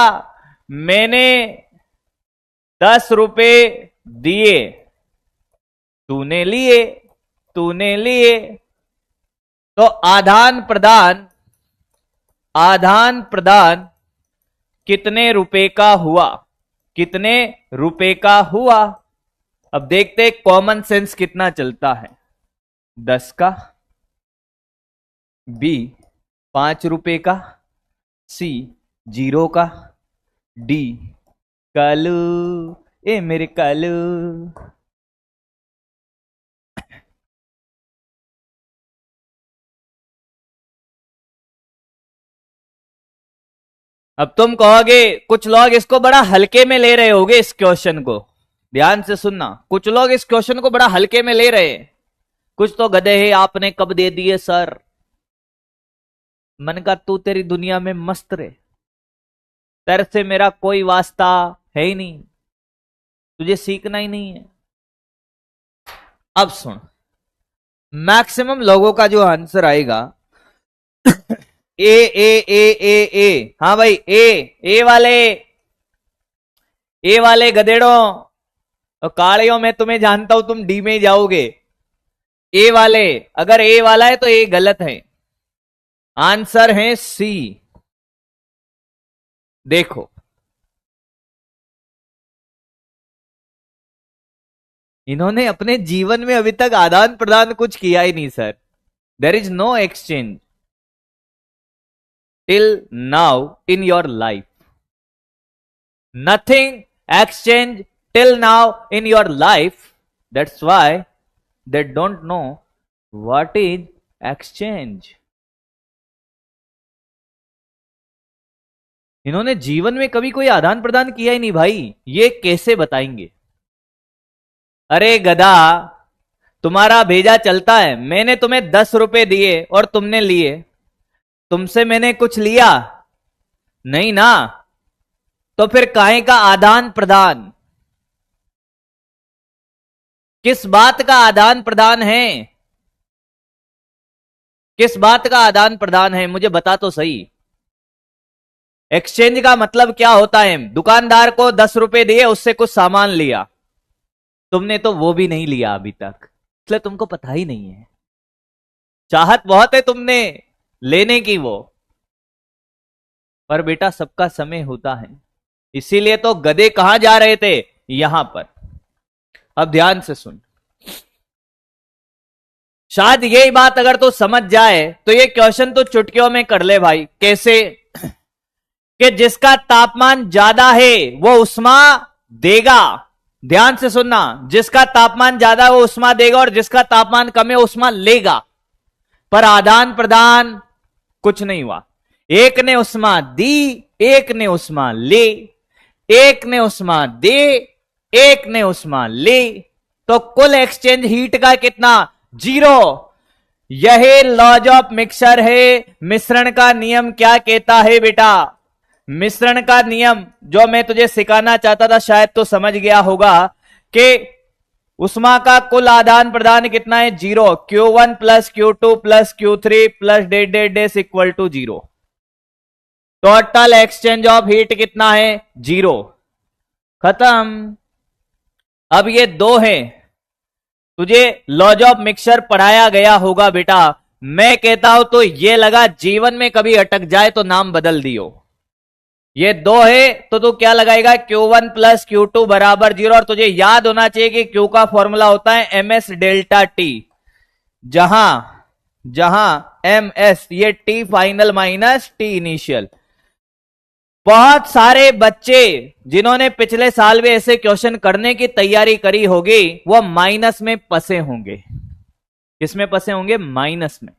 मैंने 10 रुपए दिए, तूने लिए, तूने लिए। तो आदान प्रदान, आदान प्रदान कितने रुपए का हुआ? कितने रुपए का हुआ? अब देखते कॉमन सेंस कितना चलता है। 10 का, बी 5 रुपए का, सी 0 का, डी कालू, ए मेरे कालू। अब तुम कहोगे कुछ लोग इसको बड़ा हल्के में ले रहे होगे इस क्वेश्चन को। ध्यान से सुनना, कुछ लोग इस क्वेश्चन को बड़ा हल्के में ले रहे हैं। कुछ तो गधे हैं, आपने कब दे दिए सर। मन का तू तेरी दुनिया में मस्त रहे, तेरे से मेरा कोई वास्ता है ही नहीं, तुझे सीखना ही नहीं है। अब सुन, मैक्सिमम लोगों का जो आंसर आएगा ए ए ए ए ए। हाँ भाई, ए वाले, ए वाले गधेड़ों और कालियों में तुम्हें जानता हूं, तुम डी में जाओगे। ए वाले, अगर ए वाला है तो ए गलत है। आंसर है सी। देखो, इन्होंने अपने जीवन में अभी तक आदान प्रदान कुछ किया ही नहीं sir. There is no exchange till now in your life. Nothing exchange till now in your life. That's why they don't know what is exchange. इन्होंने जीवन में कभी कोई आदान प्रदान किया ही नहीं भाई, ये कैसे बताएंगे? अरे गधा, तुम्हारा भेजा चलता है, मैंने तुम्हें 10 रुपए दिए और तुमने लिए, तुमसे मैंने कुछ लिया नहीं ना, तो फिर काहे का आदान प्रदान? किस बात का आदान प्रदान है? किस बात का आदान प्रदान है, मुझे बता तो सही। एक्सचेंज का मतलब क्या होता है? दुकानदार को 10 रुपए दिए, उससे कुछ सामान लिया, तुमने तो वो भी नहीं लिया अभी तक, इसलिए तुमको पता ही नहीं है। चाहत बहुत है तुमने लेने की वो, पर बेटा सबका समय होता है, इसीलिए तो गधे कहां जा रहे थे? यहां पर। अब ध्यान से सुन, शायद यही बात अगर तो समझ जाए तो ये क्वेश्चन तो चुटकियों में कर ले भाई। कैसे? कि जिसका तापमान ज्यादा है वो उष्मा देगा। ध्यान से सुनना, जिसका तापमान ज्यादा है वो उष्मा देगा और जिसका तापमान कम है उष्मा लेगा, पर आदान प्रदान कुछ नहीं हुआ। एक ने उष्मा दी, एक ने उष्मा ले, एक ने उष्मा दे, एक ने उष्मा ले, तो कुल एक्सचेंज हीट का कितना? 0। यही लॉज ऑफ मिक्सचर है। मिश्रण का नियम क्या कहता है बेटा? मिश्रण का नियम जो मैं तुझे सिखाना चाहता था, शायद तो समझ गया होगा कि उष्मा का कुल आदान प्रदान कितना है? 0। Q1 plus Q2 plus Q3 plus डेस equal to 0। Total exchange of heat कितना है? 0। खत्म। अब ये दो है, तुझे लॉज ऑफ मिक्सचर पढ़ाया गया होगा बेटा। मैं कहता हूं तो ये लगा जीवन में कभी अटक जाए तो नाम बदल दियो। ये दो है तो तू क्या लगाएगा? Q1 प्लस Q2 बराबर 0। और तुझे याद होना चाहिए कि Q का फॉर्मूला होता है MS डेल्टा T, जहां MS ये T final minus T initial. बहुत सारे बच्चे जिन्होंने पिछले साल भी ऐसे क्वेश्चन करने की तैयारी करी होगी, वो माइनस में फंसे होंगे। किसमें फंसे होंगे? माइनस में।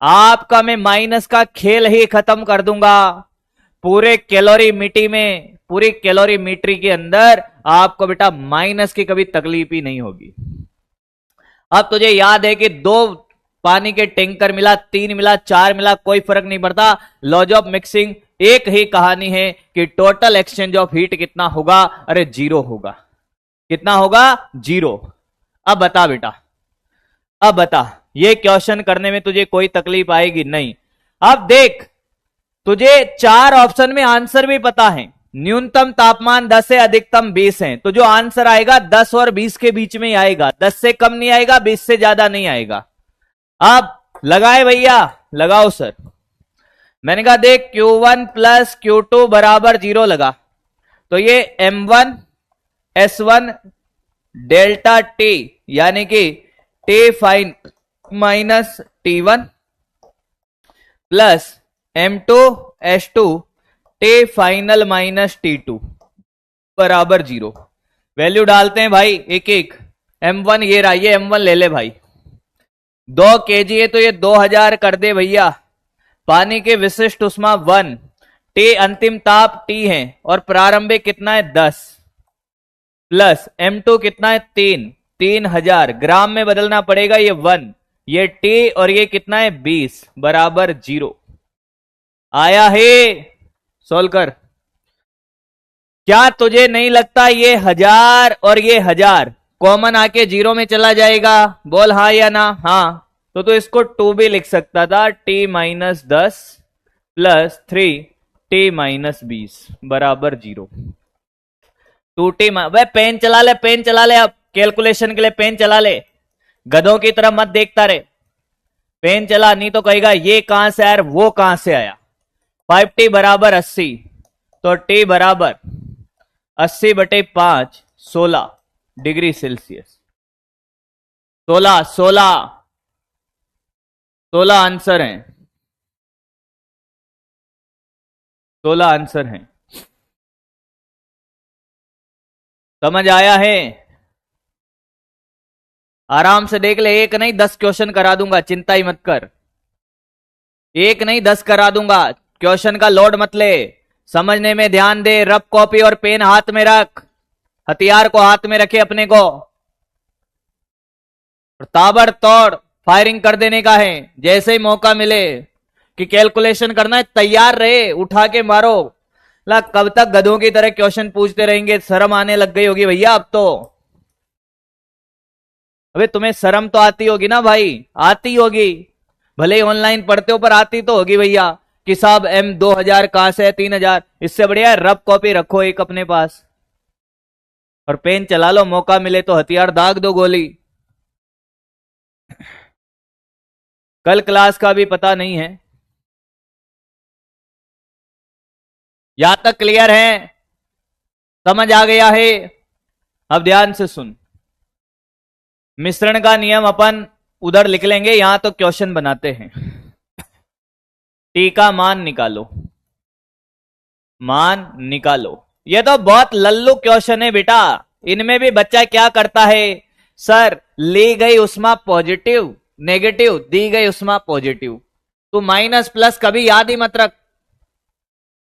आपका मैं माइनस का खेल ही खत्म कर दूंगा। पूरे कैलोरीमीटर में, पूरी कैलोरीमीटर के अंदर आपको बेटा माइनस की कभी तकलीफ ही नहीं होगी। अब तुझे याद है कि 2 पानी के टैंकर मिला, 3 मिला, 4 मिला, कोई फर्क नहीं पड़ता। लॉज ऑफ मिक्सिंग एक ही कहानी है कि टोटल एक्सचेंज ऑफ हीट कितना होगा? अरे 0 होगा। कितना होगा? 0। अब बता बेटा, अब बता, ये क्वेश्चन करने में तुझे कोई तकलीफ आएगी? नहीं। अब देख, तुझे 4 ऑप्शन में आंसर भी पता है। न्यूनतम तापमान 10 है, अधिकतम 20 है, तो जो आंसर आएगा 10 और 20 के बीच में ही आएगा। 10 से कम नहीं आएगा, 20 से ज्यादा नहीं आएगा। अब लगाए भैया, लगाओ सर। मैंने कहा देख, Q1 प्लस Q2 बराबर 0 लगा, तो ये M1 S1 डेल्टा T यानी कि T fine minus T1 plus M2 S2 T final minus T2 बराबर 0। वैल्यू डालते हैं भाई एक एक। M1 ये रहा, ये M1 ले ले भाई। 2 kg है तो ये 2000 कर दे भैया। पानी के विशिष्ट उष्मा 1, T अंतिम ताप T है और प्रारंभिक कितना है? 10 प्लस M2 कितना है? 3000 ग्राम में बदलना पड़ेगा, ये 1, ये T और ये कितना है? 20 बराबर 0। आया है? सोल्व कर। क्या तुझे नहीं लगता ये 1000 और ये 1000 कॉमन आके 0 में चला जाएगा? बोल हाँ या ना। हाँ, तो इसको 2 भी लिख सकता था, T minus 10 plus 3 T minus 20 बराबर 0। 2T वह पेन चला ले, पेन चला ले, अब कैलकुलेशन के लिए पेन चला ले। गधों की तरह मत देखता रहे, पेन चला, नहीं तो कहेगा ये कहां से आया, वो कहां से आया। 5T बराबर 80, तो T बराबर 80/5 16 डिग्री सेल्सियस। 16 आंसर हैं, 16 आंसर हैं। समझ आया है? आराम से देख ले, एक नहीं 10 क्वेश्चन करा दूंगा, चिंता ही मत कर। एक नहीं 10 करा दूंगा। क्वेश्चन का लोड मत ले, समझने में ध्यान दे। रफ कॉपी और पेन हाथ में रख, हथियार को हाथ में रखे अपने को, ताबड़तोड़ फायरिंग कर देने का है। जैसे ही मौका मिले कि कैलकुलेशन करना है, तैयार रहे, उठा के मारो। ला कब तक गधों की तरह क्वेश्चन पूछते रहेंगे? शर्म आने लग गई होगी भैया अब तो। अबे तुम्हें शर्म तो आती होगी ना भाई, आती होगी, भले ही ऑनलाइन पढ़ते हो पर आती तो होगी भैया कि साहब M2000 कहां से है, 3000। इससे बढ़िया रफ कॉपी रखो एक अपने पास और पेन चला लो, मौका मिले तो हथियार दाग दो गोली। कल क्लास का भी पता नहीं है। यहां तक क्लियर है? समझ आ गया है? अब ध्यान से सुन, मिश्रण का नियम अपन उधर लिख लेंगे, यहां तो क्वेश्चन बनाते हैं। टी का मान निकालो, मान निकालो। ये तो बहुत लल्लू क्वेश्चन है बेटा। इनमें भी बच्चा क्या करता है, सर ली गई उष्मा पॉजिटिव नेगेटिव, दी गई उष्मा पॉजिटिव, तू माइनस प्लस कभी याद ही मत रख।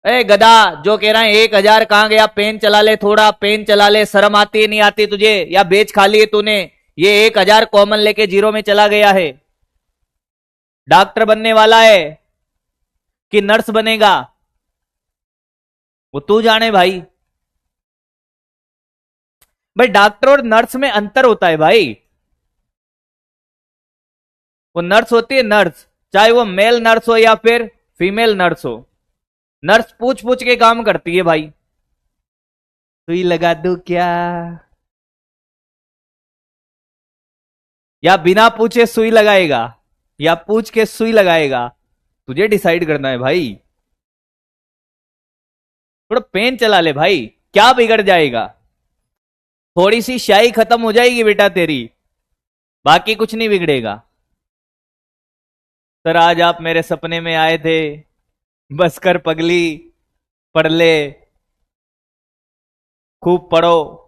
ए गधा, जो कह रहा है 1000 कहां गया, पेन चला ले, थोड़ा पेन चला ले, शर्म आती है नहीं आती तुझे, या बेच खा ली है तूने? ये 1000 कॉमन लेके जीरो में चला गया है। डॉक्टर बनने वाला है कि नर्स बनेगा, वो तू जाने भाई। भाई डॉक्टर और नर्स में अंतर होता है भाई। वो नर्स होती है नर्स, चाहे वो मेल नर्स हो या फिर फीमेल नर्स हो। नर्स पूछ पूछ के काम करती है भाई। सुई लगा दूं क्या, या बिना पूछे सुई लगाएगा या पूछ के सुई लगाएगा, तुझे डिसाइड करना है भाई। थोड़ा पेन चला ले भाई, क्या बिगड़ जाएगा? थोड़ी सी स्याही खत्म हो जाएगी बेटा तेरी, बाकी कुछ नहीं बिगड़ेगा। सर आज आप मेरे सपने में आए थे, बस कर पगली, पढ़ ले, खूब पढ़ो।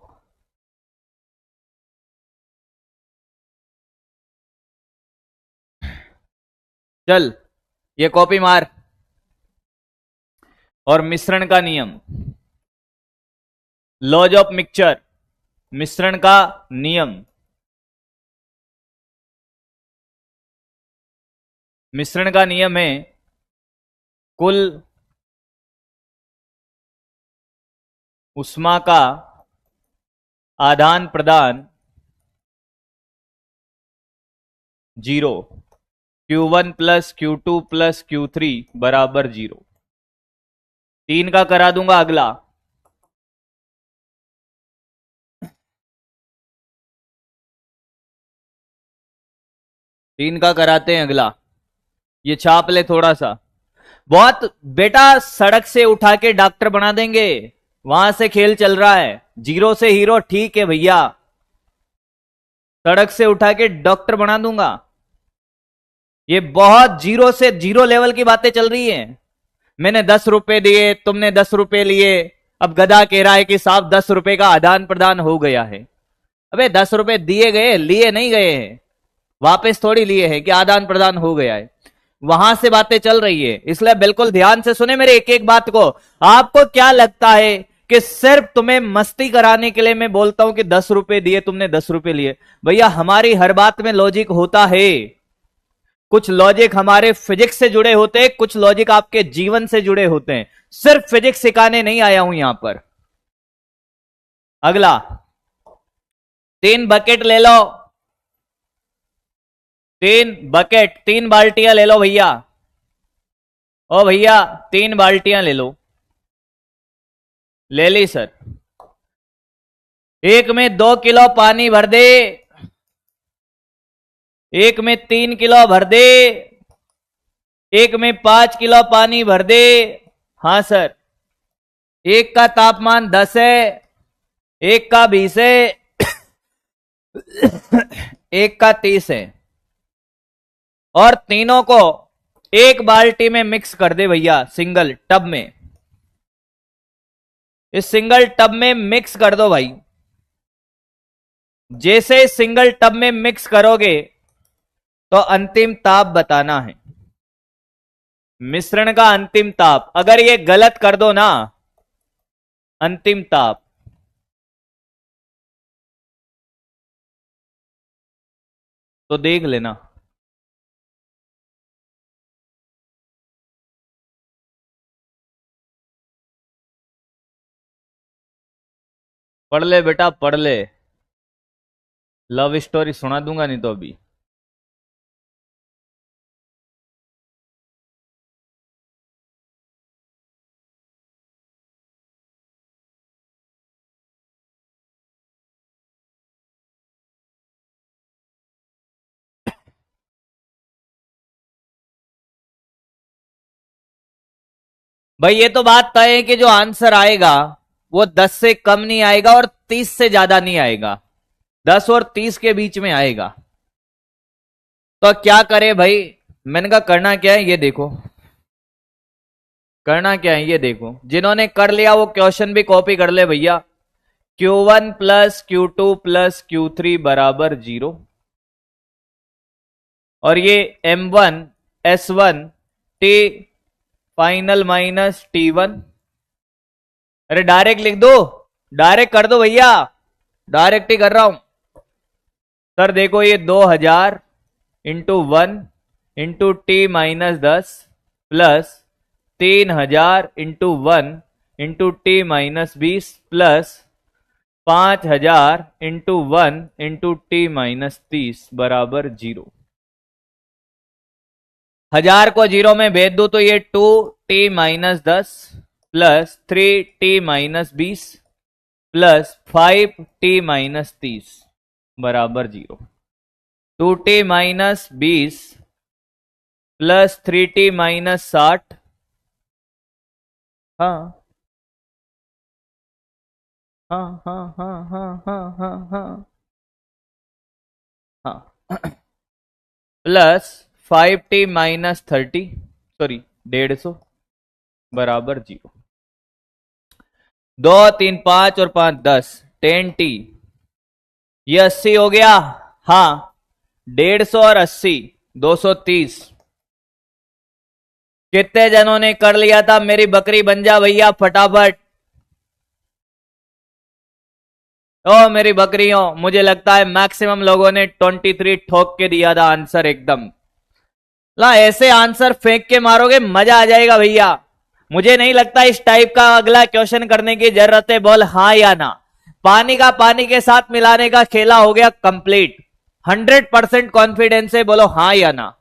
चल ये कॉपी मार। और मिश्रण का नियम, लॉज ऑफ मिक्सचर, मिश्रण का नियम। मिश्रण का नियम है कुल उष्मा का आदान प्रदान 0, Q1 plus Q2 plus Q3 बराबर 0। 3 का करा दूंगा अगला। तीन का कराते हैं अगला, ये छाप ले थोड़ा सा। बहुत बेटा, सड़क से उठा के डॉक्टर बना देंगे, वहां से खेल चल रहा है। 0 से हीरो ठीक है भैया, सड़क से उठा के डॉक्टर बना दूंगा। ये बहुत 0 से 0 लेवल की बातें चल रही है। मैंने 10 रुपए दिए, तुमने 10 रुपए लिए, अब गधा कह रहा है कि साहब 10 रुपए का आदान प्रदान हो गया है। अबे 10 रुपए दिए गए, लिए नहीं गए हैं, वापस थोड़ी लिए हैं कि आदान प्रदान हो गया है। वहां से बातें चल रही है, इसलिए बिल्कुल ध्यान से सुने मेरे एक एक बात को। आपको क्या लगता है कि सिर्फ तुम्हें मस्ती कराने के लिए मैं बोलता हूं कि 10 रुपए दिए तुमने 10 रुपए लिए? भैया हमारी हर बात में लॉजिक होता है। कुछ लॉजिक हमारे फिजिक्स से जुड़े होते हैं, कुछ लॉजिक आपके जीवन से जुड़े होते हैं। सिर्फ फिजिक्स सिखाने नहीं आया हूं यहां पर। अगला, 3 बकेट ले लो, 3 बकेट, 3 बाल्टियां ले लो भैया। ओ भैया 3 बाल्टियां ले लो। ले ली सर। एक में 2 किलो पानी भर दे, एक में 3 किलो भर दे, एक में 5 किलो पानी भर दे। हां सर। एक का तापमान 10 है, एक का 20 है, एक का 30 है, और तीनों को एक बाल्टी में मिक्स कर दे भैया, सिंगल टब में। इस सिंगल टब में मिक्स कर दो भाई। जैसे सिंगल टब में मिक्स करोगे तो अंतिम ताप बताना है। मिश्रण का अंतिम ताप, अगर ये गलत कर दो ना, अंतिम ताप, तो देख लेना। पढ़ ले बेटा पढ़ ले, लव स्टोरी सुना दूंगा नहीं तो अभी। भाई ये तो बात तय है कि जो आंसर आएगा वो 10 से कम नहीं आएगा और 30 से ज्यादा नहीं आएगा, 10 और 30 के बीच में आएगा। तो क्या करे भाई, मैंने कहा करना क्या है ये देखो, करना क्या है ये देखो। जिन्होंने कर लिया वो क्वेश्चन भी कॉपी कर ले भैया। Q1 plus Q2 plus Q3 बराबर 0, और ये M1 S1 T final minus T1। अरे डायरेक्ट लिख दो, डायरेक्ट कर दो भैया, डायरेक्ट ही कर रहा हूं। सर देखो ये 2000 into 1 into T minus 10 plus 3000 into 1 into T minus 20 plus 5000 into 1 into T minus 30 बराबर 0। 1000 को 0 में भेज दो तो ये 2T minus 10 plus 3T minus 20 plus 5T minus 30 बराबर 0। 2T minus 20 plus 3T minus 60, हाँ हाँ हाँ हाँ हाँ हाँ हाँ हाँ हाँ प्लस 5T माइनस 30, सॉरी 150 बराबर 0। 2 3 5 और 5 10, 10T, ये 80 हो गया, हाँ 150 और 80 230। कितने जनों ने कर लिया था, मेरी बकरी बन जा भैया फटाफट। ओ मेरी बकरियों, मुझे लगता है मैक्सिमम लोगों ने 23 ठोक के दिया था आंसर एकदम। ला ऐसे आंसर फेंक के मारोगे मजा आ जाएगा भैया। मुझे नहीं लगता इस टाइप का अगला क्वेश्चन करने की जरूरत है, बोल हाँ या ना। पानी का पानी के साथ मिलाने का खेला हो गया कंप्लीट, 100% कॉन्फिडेंस है, बोलो हाँ या ना।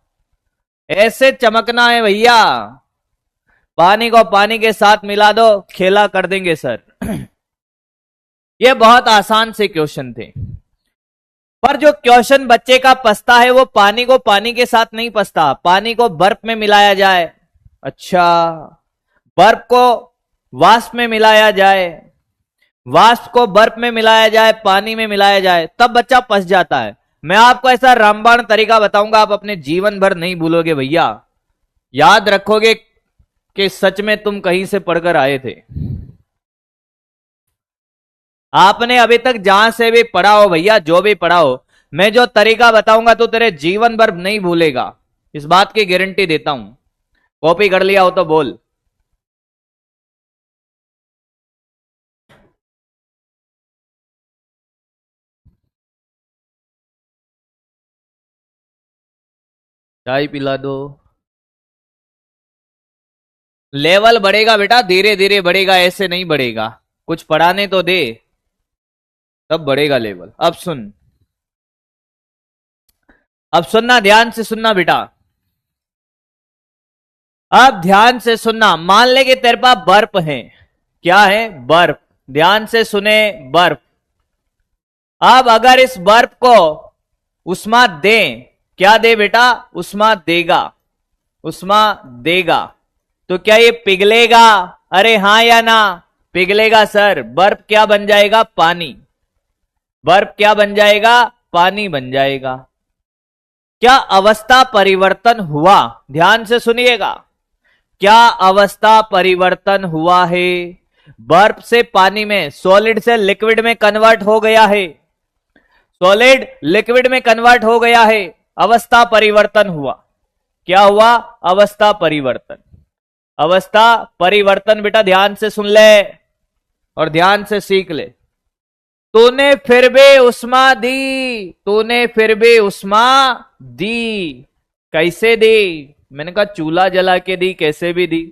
ऐसे चमकना है भैया, पानी को पानी के साथ मिला दो, खेला कर देंगे सर। ये बहुत आसान से क्वेश्चन थे, पर जो क्वेश्चन बच्चे का पसता है वो पानी को पानी के साथ नहीं पसता, पानी को बर्फ में मिलाया जाए, अच्छा बर्फ को वाष्प में मिलाया जाए, वाष्प को बर्फ में मिलाया जाए, पानी में मिलाया जाए, तब बच्चा पस जाता है। मैं आपको ऐसा रामबाण तरीका बताऊंगा, आप अपने जीवन भर नहीं भूलोगे भैया, याद रखोगे कि सच में तुम कहीं से पढ़कर आए थे। आपने अभी तक जहां से भी पढ़ा हो भैया, जो भी पढ़ा हो, मैं जो तरीका बताऊंगा तो तेरे जीवन भर नहीं भूलेगा, इस बात की गारंटी देता हूं। कॉपी कर लिया हो तो बोल। चाय पिला दो। लेवल बढ़ेगा बेटा, धीरे धीरे बढ़ेगा, ऐसे नहीं बढ़ेगा, कुछ पढ़ाने तो दे तब बढ़ेगा लेवल। अब सुन, अब सुनना, ध्यान से सुनना बेटा, अब ध्यान से सुनना। मान ले कि तेरे पास बर्फ है, क्या है, बर्फ, ध्यान से सुने, बर्फ। अब अगर इस बर्फ को उष्मा दे, क्या दे बेटा, उष्मा देगा, उष्मा देगा, तो क्या ये पिघलेगा, अरे हां या ना, पिघलेगा सर। बर्फ क्या बन जाएगा, पानी, बर्फ क्या बन जाएगा, पानी बन जाएगा। क्या अवस्था परिवर्तन हुआ, ध्यान से सुनिएगा, क्या अवस्था परिवर्तन हुआ है, बर्फ से पानी में, सॉलिड से लिक्विड में कन्वर्ट हो गया है, सॉलिड लिक्विड में कन्वर्ट हो गया है, अवस्था परिवर्तन हुआ। क्या हुआ, अवस्था परिवर्तन। अवस्था परिवर्तन बेटा ध्यान से सुन ले और ध्यान से सीख ले। तूने फिर भी उष्मा दी, तूने फिर भी उष्मा दी, कैसे दी? मैंने कहा चूल्हा जला के दी, कैसे भी दी।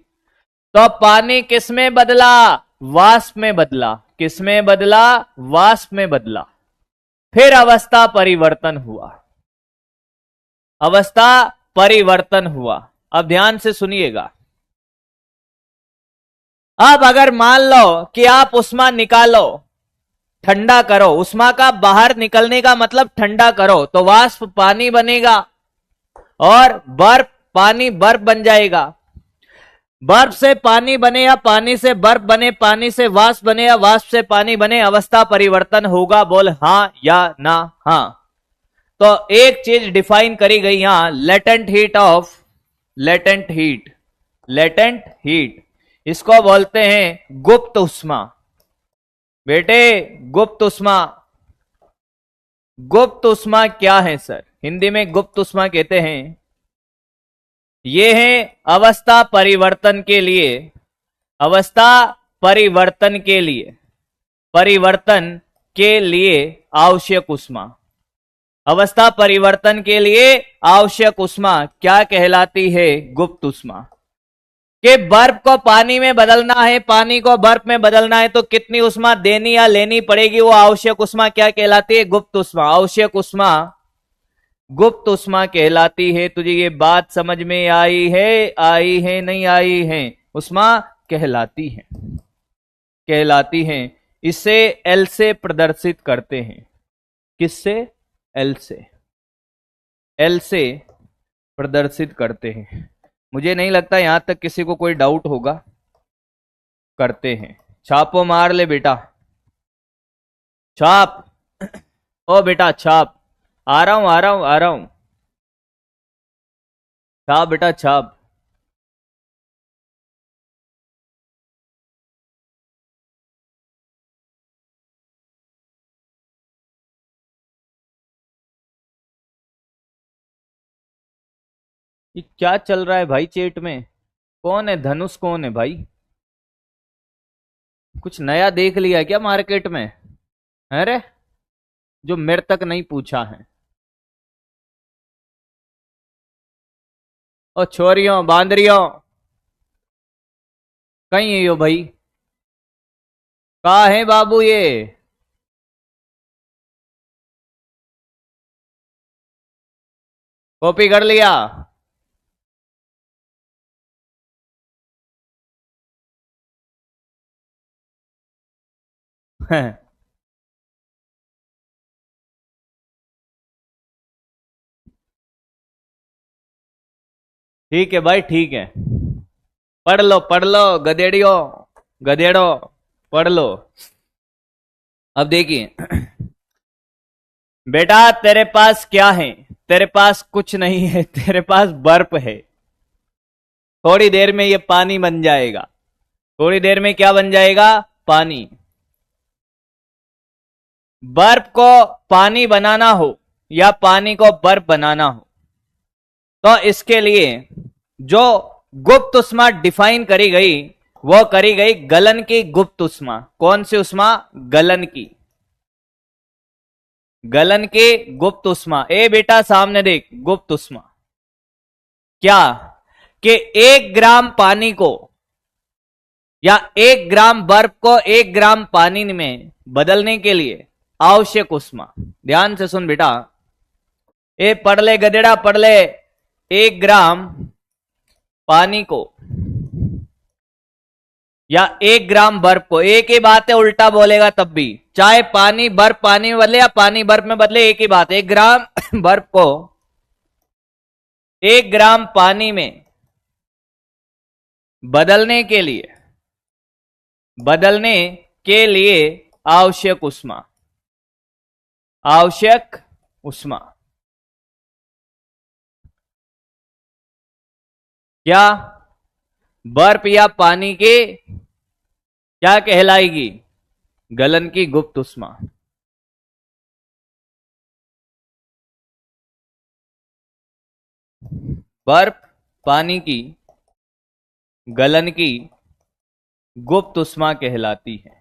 तो पानी किस में बदला? वाष्प में बदला। किस में बदला? वाष्प में बदला। फिर अवस्था परिवर्तन हुआ, अवस्था परिवर्तन हुआ। अब ध्यान से सुनिएगा। अब अगर मान लो कि आप उष्मा निकालो, ठंडा करो, उष्मा का बाहर निकलने का मतलब ठंडा करो, तो वाष्प पानी बनेगा और बर्फ, पानी बर्फ बन जाएगा। बर्फ से पानी बने या पानी से बर्फ बने, पानी से वाष्प बने या वाष्प से पानी बने, अवस्था परिवर्तन होगा। बोल हां या ना? हां। तो एक चीज डिफाइन करी गई यहां, latent heat of, latent heat, latent heat, इसको बोलते हैं गुप्त उष्मा। बेटे गुप्त उष्मा, गुप्त उष्मा क्या है सर? हिंदी में गुप्त उष्मा कहते हैं, ये है अवस्था परिवर्तन के लिए, अवस्था परिवर्तन के लिए, परिवर्तन के लिए आवश्यक उष्मा। अवस्था परिवर्तन के लिए आवश्यक उष्मा क्या कहलाती है? गुप्त उष्मा। कि बर्फ को पानी में बदलना है, पानी को बर्फ में बदलना है, तो कितनी उष्मा देनी या लेनी पड़ेगी? वो आवश्यक उष्मा क्या कहलाती है? गुप्त उष्मा। आवश्यक उष्मा गुप्त उष्मा कहलाती है। तुझे ये बात समझ में आई है? आई है नहीं आई है? उष्मा कहलाती है, कहलाती है। इसे एल से प्रदर्शित करते हैं। किससे? एल से, एल से प्रदर्शित करते हैं। मुझे नहीं लगता यहां तक किसी को कोई डाउट होगा। करते हैं। छापो मार ले बेटा, छाप। ओ बेटा छाप। आ रहा हूं आ रहा हूं आ रहा हूं। छाप बेटा छाप। ये क्या चल रहा है भाई चेट में? कौन है धनुष? कौन है भाई? कुछ नया देख लिया क्या मार्केट में? अरे जो मेरे तक नहीं पूछा है। ओ छोरियों बांदरियों, कहीं है यो भाई? कहा है बाबू ये? कॉपी कर लिया? ठीक है भाई ठीक है। पढ़ लो गधेड़ियो, गधेड़ो, पढ़ लो। अब देखिए बेटा, तेरे पास क्या है? तेरे पास कुछ नहीं है, तेरे पास बर्फ है। थोड़ी देर में ये पानी बन जाएगा। थोड़ी देर में क्या बन जाएगा? पानी। बर्फ को पानी बनाना हो या पानी को बर्फ बनाना हो, तो इसके लिए जो गुप्त उष्मा डिफाइन करी गई, वो करी गई गलन की गुप्त उष्मा। कौन सी उष्मा? गलन की, गलन की गुप्त उष्मा। ए बेटा सामने देख, गुप्त उष्मा क्या? कि 1 ग्राम पानी को या 1 ग्राम बर्फ को 1 ग्राम पानी में बदलने के लिए आवश्यक उष्मा। ध्यान से सुन बेटा, ए पढ़ ले गधेड़ा पढ़ ले। 1 ग्राम पानी को या 1 ग्राम बर्फ को, एक ही बात है, उल्टा बोलेगा तब भी, चाहे पानी बर्फ पानी में बदले या पानी बर्फ में बदले, एक ही बात है। 1 ग्राम बर्फ को 1 ग्राम पानी में बदलने के लिए, बदलने के लिए आवश्यक उष्मा, आवश्यक उष्मा क्या? बर्फ या पानी के क्या कहलाएगी? गलन की गुप्त उष्मा। बर्फ पानी की गलन की गुप्त उष्मा कहलाती है।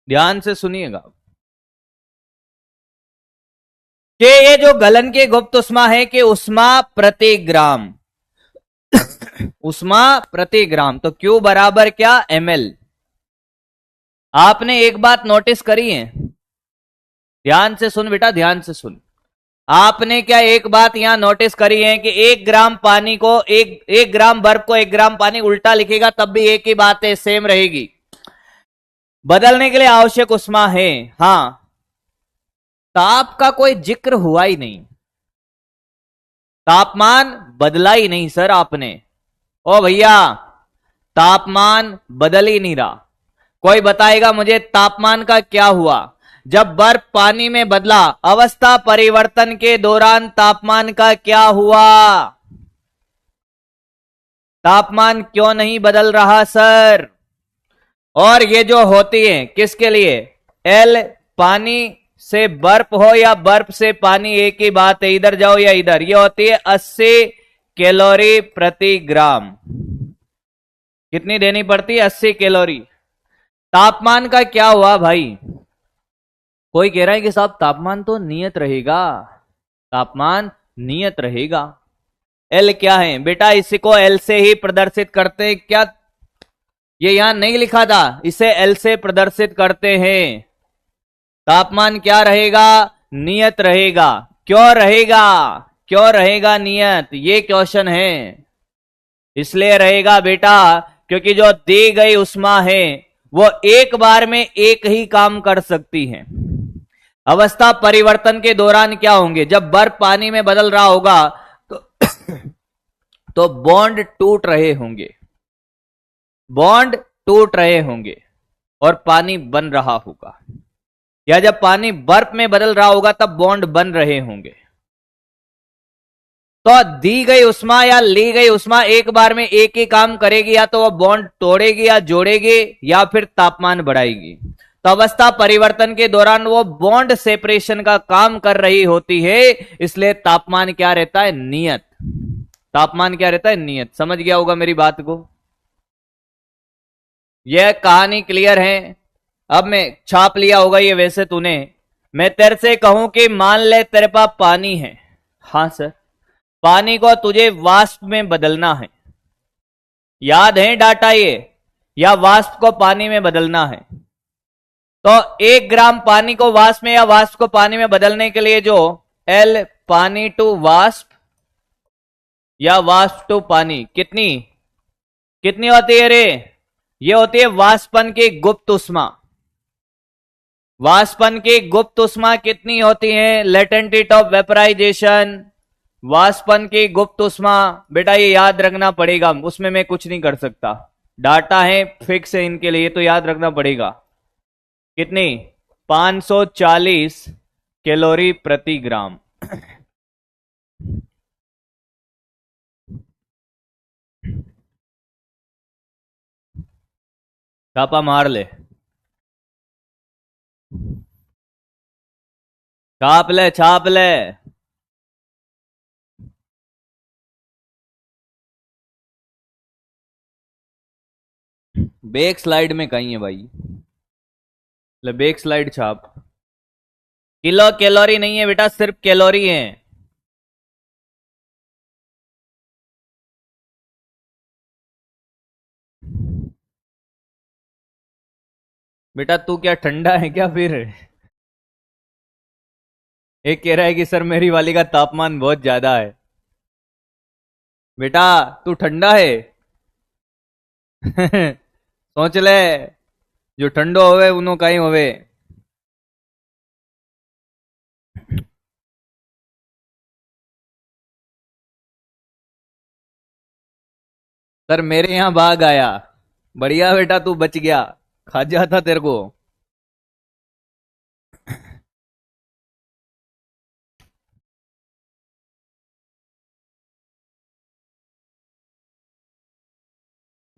ध्यान से सुनिएगा कि ये जो गलन की गुप्त उष्मा है कि उष्मा प्रति ग्राम, उष्मा प्रति ग्राम, तो Q बराबर क्या, ml। आपने एक बात नोटिस करी है, ध्यान से सुन बेटा, ध्यान से सुन। आपने क्या एक बात यहां नोटिस करी है कि 1 ग्राम पानी को, एक ग्राम बर्फ को 1 ग्राम पानी उल्टा लिखेगा तब भी एक ही बात है, सेम रहेगी। बदलने के लिए आवश्यक उष्मा है। हां, ताप का कोई जिक्र हुआ ही नहीं, तापमान बदला ही नहीं सर आपने। ओ भैया, तापमान बदल ही नहीं रहा। कोई बताएगा मुझे तापमान का क्या हुआ? जब बर्फ पानी में बदला, अवस्था परिवर्तन के दौरान तापमान का क्या हुआ? तापमान क्यों नहीं बदल रहा सर? और ये जो होती है किसके लिए? एल पानी से बर्फ हो या बर्फ से पानी, एक ही बात है, इधर जाओ या इधर। ये होती है 80 कैलोरी प्रति ग्राम। कितनी देनी पड़ती है? 80 कैलोरी। तापमान का क्या हुआ भाई? कोई कह रहा है कि साहब तापमान तो नियत रहेगा, तापमान नियत रहेगा। एल क्या है बेटा? इसी को एल से ही प्रदर्शित करते हैं क्या? ये यहां नहीं लिखा था, इसे एल से प्रदर्शित करते हैं। तापमान क्या रहेगा? नियत रहेगा। क्यों रहेगा? क्यों रहेगा नियत? ये क्वेश्चन है। इसलिए रहेगा बेटा क्योंकि जो दी गई उष्मा है वो एक बार में एक ही काम कर सकती है। अवस्था परिवर्तन के दौरान क्या होंगे? जब बर्फ पानी में बदल रहा होगा तो तो बॉन्ड टूट रहे होंगे, बॉन्ड टूट रहे होंगे और पानी बन रहा होगा, या जब पानी बर्फ में बदल रहा होगा तब बॉन्ड बन रहे होंगे। तो दी गई उष्मा या ली गई उष्मा एक बार में एक ही काम करेगी, या तो वह बॉन्ड तोड़ेगी या जोड़ेगी या फिर तापमान बढ़ाएगी। तो अवस्था परिवर्तन के दौरान वो बॉन्ड सेपरेशन का काम कर रही होती है, इसलिए तापमान क्या रहता है? नियत। तापमान क्या रहता है? नियत। समझ गया होगा मेरी बात को? यह कहानी क्लियर है? अब मैं छाप लिया होगा ये वैसे तूने। मैं तेरे से कहूं कि मान ले तेरे पास पानी है, हां सर, पानी को तुझे वाष्प में बदलना है। याद है डाटा ये? या वाष्प को पानी में बदलना है। तो 1 ग्राम पानी को वाष्प में या वाष्प को पानी में बदलने के लिए जो एल पानी टू वाष्प या वाष्प टू पानी, कितनी कितनी होती है रे? ये होती है वाष्पन की गुप्त उष्मा। वाष्पन की गुप्त उष्मा कितनी होती है? Latent heat of vaporisation. वाष्पन की गुप्त उष्मा बेटा ये याद रखना पड़ेगा, उसमें मैं कुछ नहीं कर सकता। डाटा है फिक्स है इनके लिए, तो याद रखना पड़ेगा। कितनी? 540 कैलोरी प्रति ग्राम। छापा मार ले, छाप ले, छाप ले। बैक स्लाइड में कहीं है भाई? ले बैक स्लाइड छाप। किलो कैलोरी नहीं है बेटा, सिर्फ कैलोरी है। बेटा तू क्या ठंडा है क्या फिर? एक कह रहा है कि सर मेरी वाली का तापमान बहुत ज्यादा है। बेटा तू ठंडा है? सोच ले, जो ठंडो होवे उनो कहीं होवे। सर मेरे यहां बाघ आया। बढ़िया बेटा तू बच गया, खा जाता तेरे को।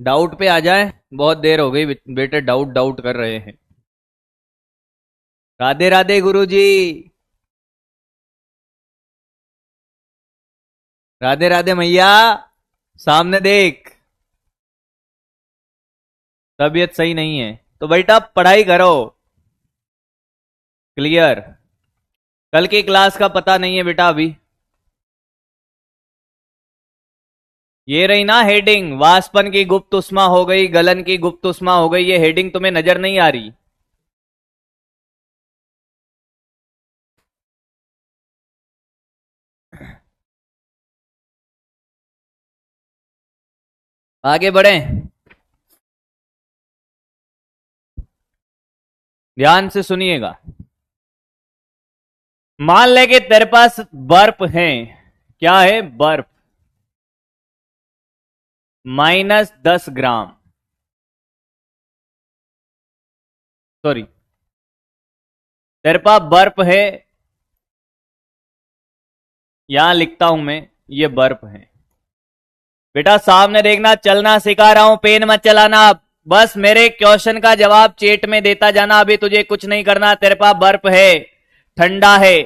डाउट पे आ जाए, बहुत देर हो गई बेटे, डाउट डाउट कर रहे हैं। राधे राधे गुरुजी। राधे राधे मैया, सामने देख। तबीयत सही नहीं है तो बेटा पढ़ाई करो। क्लियर। कल की क्लास का पता नहीं है बेटा अभी। ये रही ना हेडिंग, वाष्पन की गुप्त उष्मा हो गई, गलन की गुप्त उष्मा हो गई। ये हेडिंग तुम्हें नजर नहीं आ रही? आगे बढ़े, ध्यान से सुनिएगा। मान ले कि तेरे पास बर्फ है। क्या है? बर्फ। -10 ग्राम, सॉरी, तेरे पास बर्फ है। यहां लिखता हूं मैं, ये बर्फ है। बेटा सामने देखना, चलना सिखा रहा हूं, पेन मत चलाना। बस मेरे क्वेश्चन का जवाब चेट में देता जाना। अभी तुझे कुछ नहीं करना। तेरे पास बर्फ है, ठंडा है,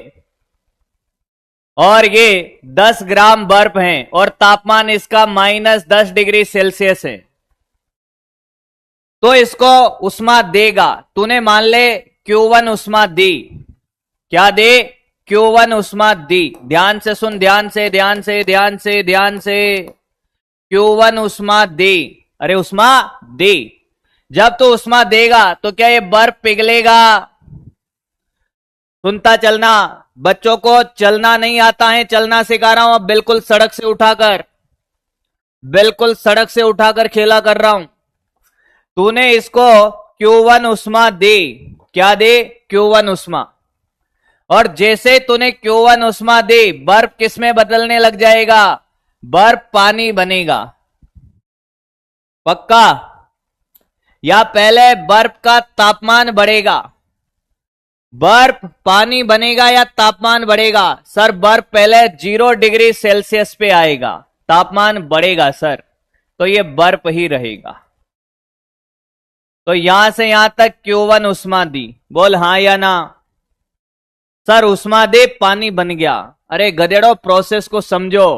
और ये 10 ग्राम बर्फ है, और तापमान इसका -10 डिग्री सेल्सियस है। तो इसको उष्मा देगा। तूने मान ले Q1 उष्मा दी। क्या दे? Q1 उष्मा दी। ध्यान से सुन, ध्यान से, ध्यान से, ध्यान से, ध्यान से। Q1 उष्मा दे। अरे उष्मा दे। जब तो उष्मा देगा तो क्या ये बर्फ पिघलेगा? सुनता चलना। बच्चों को चलना नहीं आता है, चलना सिखा रहा हूं अब। बिल्कुल सड़क से उठाकर, बिल्कुल सड़क से उठाकर खेला कर रहा हूं। तूने इसको Q1 उष्मा दे। क्या दे? Q1 उष्मा। और जैसे तूने Q1 उष्मा दे, बर्फ किस में बदलने लग जाएगा? बर्फ पानी बनेगा। पक्का? या पहले बर्फ का तापमान बढ़ेगा? बर्फ पानी बनेगा या तापमान बढ़ेगा? सर बर्फ पहले 0 डिग्री सेल्सियस पे आएगा, तापमान बढ़ेगा सर, तो ये बर्फ ही रहेगा। तो यहां से यहां तक Q1 उष्मा दी। बोल हां या ना। सर उष्मा दे, पानी बन गया। अरे गधेड़ो, प्रोसेस को समझो।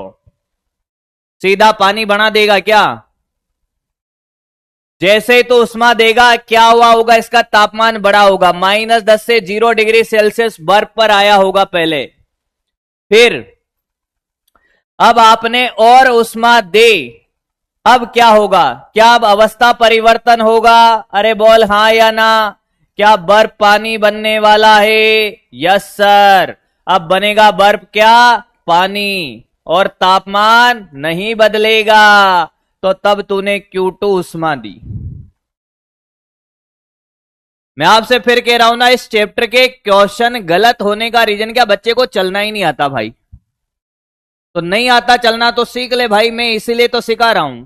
सीधा पानी बना देगा क्या? जैसे ही तो उष्मा देगा, क्या हुआ होगा? इसका तापमान बढ़ा होगा। -10 से 0 डिग्री सेल्सियस बर्फ पर आया होगा पहले। फिर अब आपने और उष्मा दे, अब क्या होगा? क्या अब अवस्था परिवर्तन होगा? अरे बोल हां या ना। क्या बर्फ पानी बनने वाला है? Yes sir. अब बनेगा बर्फ क्या? पानी। और तापमान नहीं बदलेगा। तो तब तूने Q2 उष्मा दी। मैं आपसे फिर कह रहा हूं ना, इस चैप्टर के क्वेश्चन गलत होने का रीजन क्या? बच्चे को चलना ही नहीं आता भाई। तो नहीं आता चलना तो सीख ले भाई, मैं इसीलिए तो सिखा रहा हूं।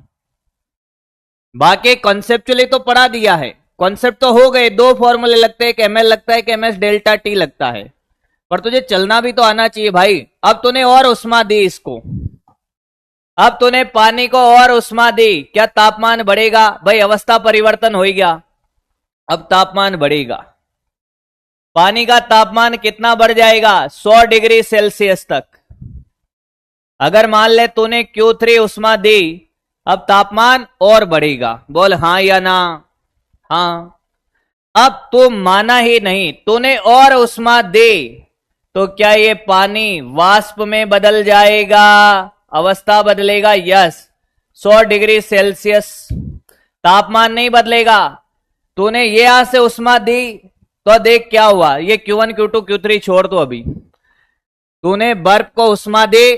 बाकी कॉन्सेप्चुअली तो पढ़ा दिया है, कॉन्सेप्ट तो हो गए। 2 फॉर्मूले लगते हैं, एक ml लगता है, एक ms डेल्टा टी लगता है, पर तुझे चलना भी तो आना चाहिए भाई। अब तूने और उष्मा दी इसको, अब तूने पानी को और उष्मा दी, क्या तापमान बढ़ेगा? भाई अवस्था परिवर्तन हो गया, अब तापमान बढ़ेगा। पानी का तापमान कितना बढ़ जाएगा? 100 डिग्री सेल्सियस तक। अगर मान ले तूने Q3 उष्मा दी, अब तापमान और बढ़ेगा। बोल हां या ना। हां। अब तू माना ही नहीं, तूने और उष्मा दे, तो क्या ये पानी वाष्प में बदल जाएगा? अवस्था बदलेगा। यस। 100 डिग्री सेल्सियस, तापमान नहीं बदलेगा। तूने ये यहां से उष्मा दी, तो देख क्या हुआ। ये Q1 Q2 Q3 छोड़ दो अभी। तूने बर्फ को उष्मा दी,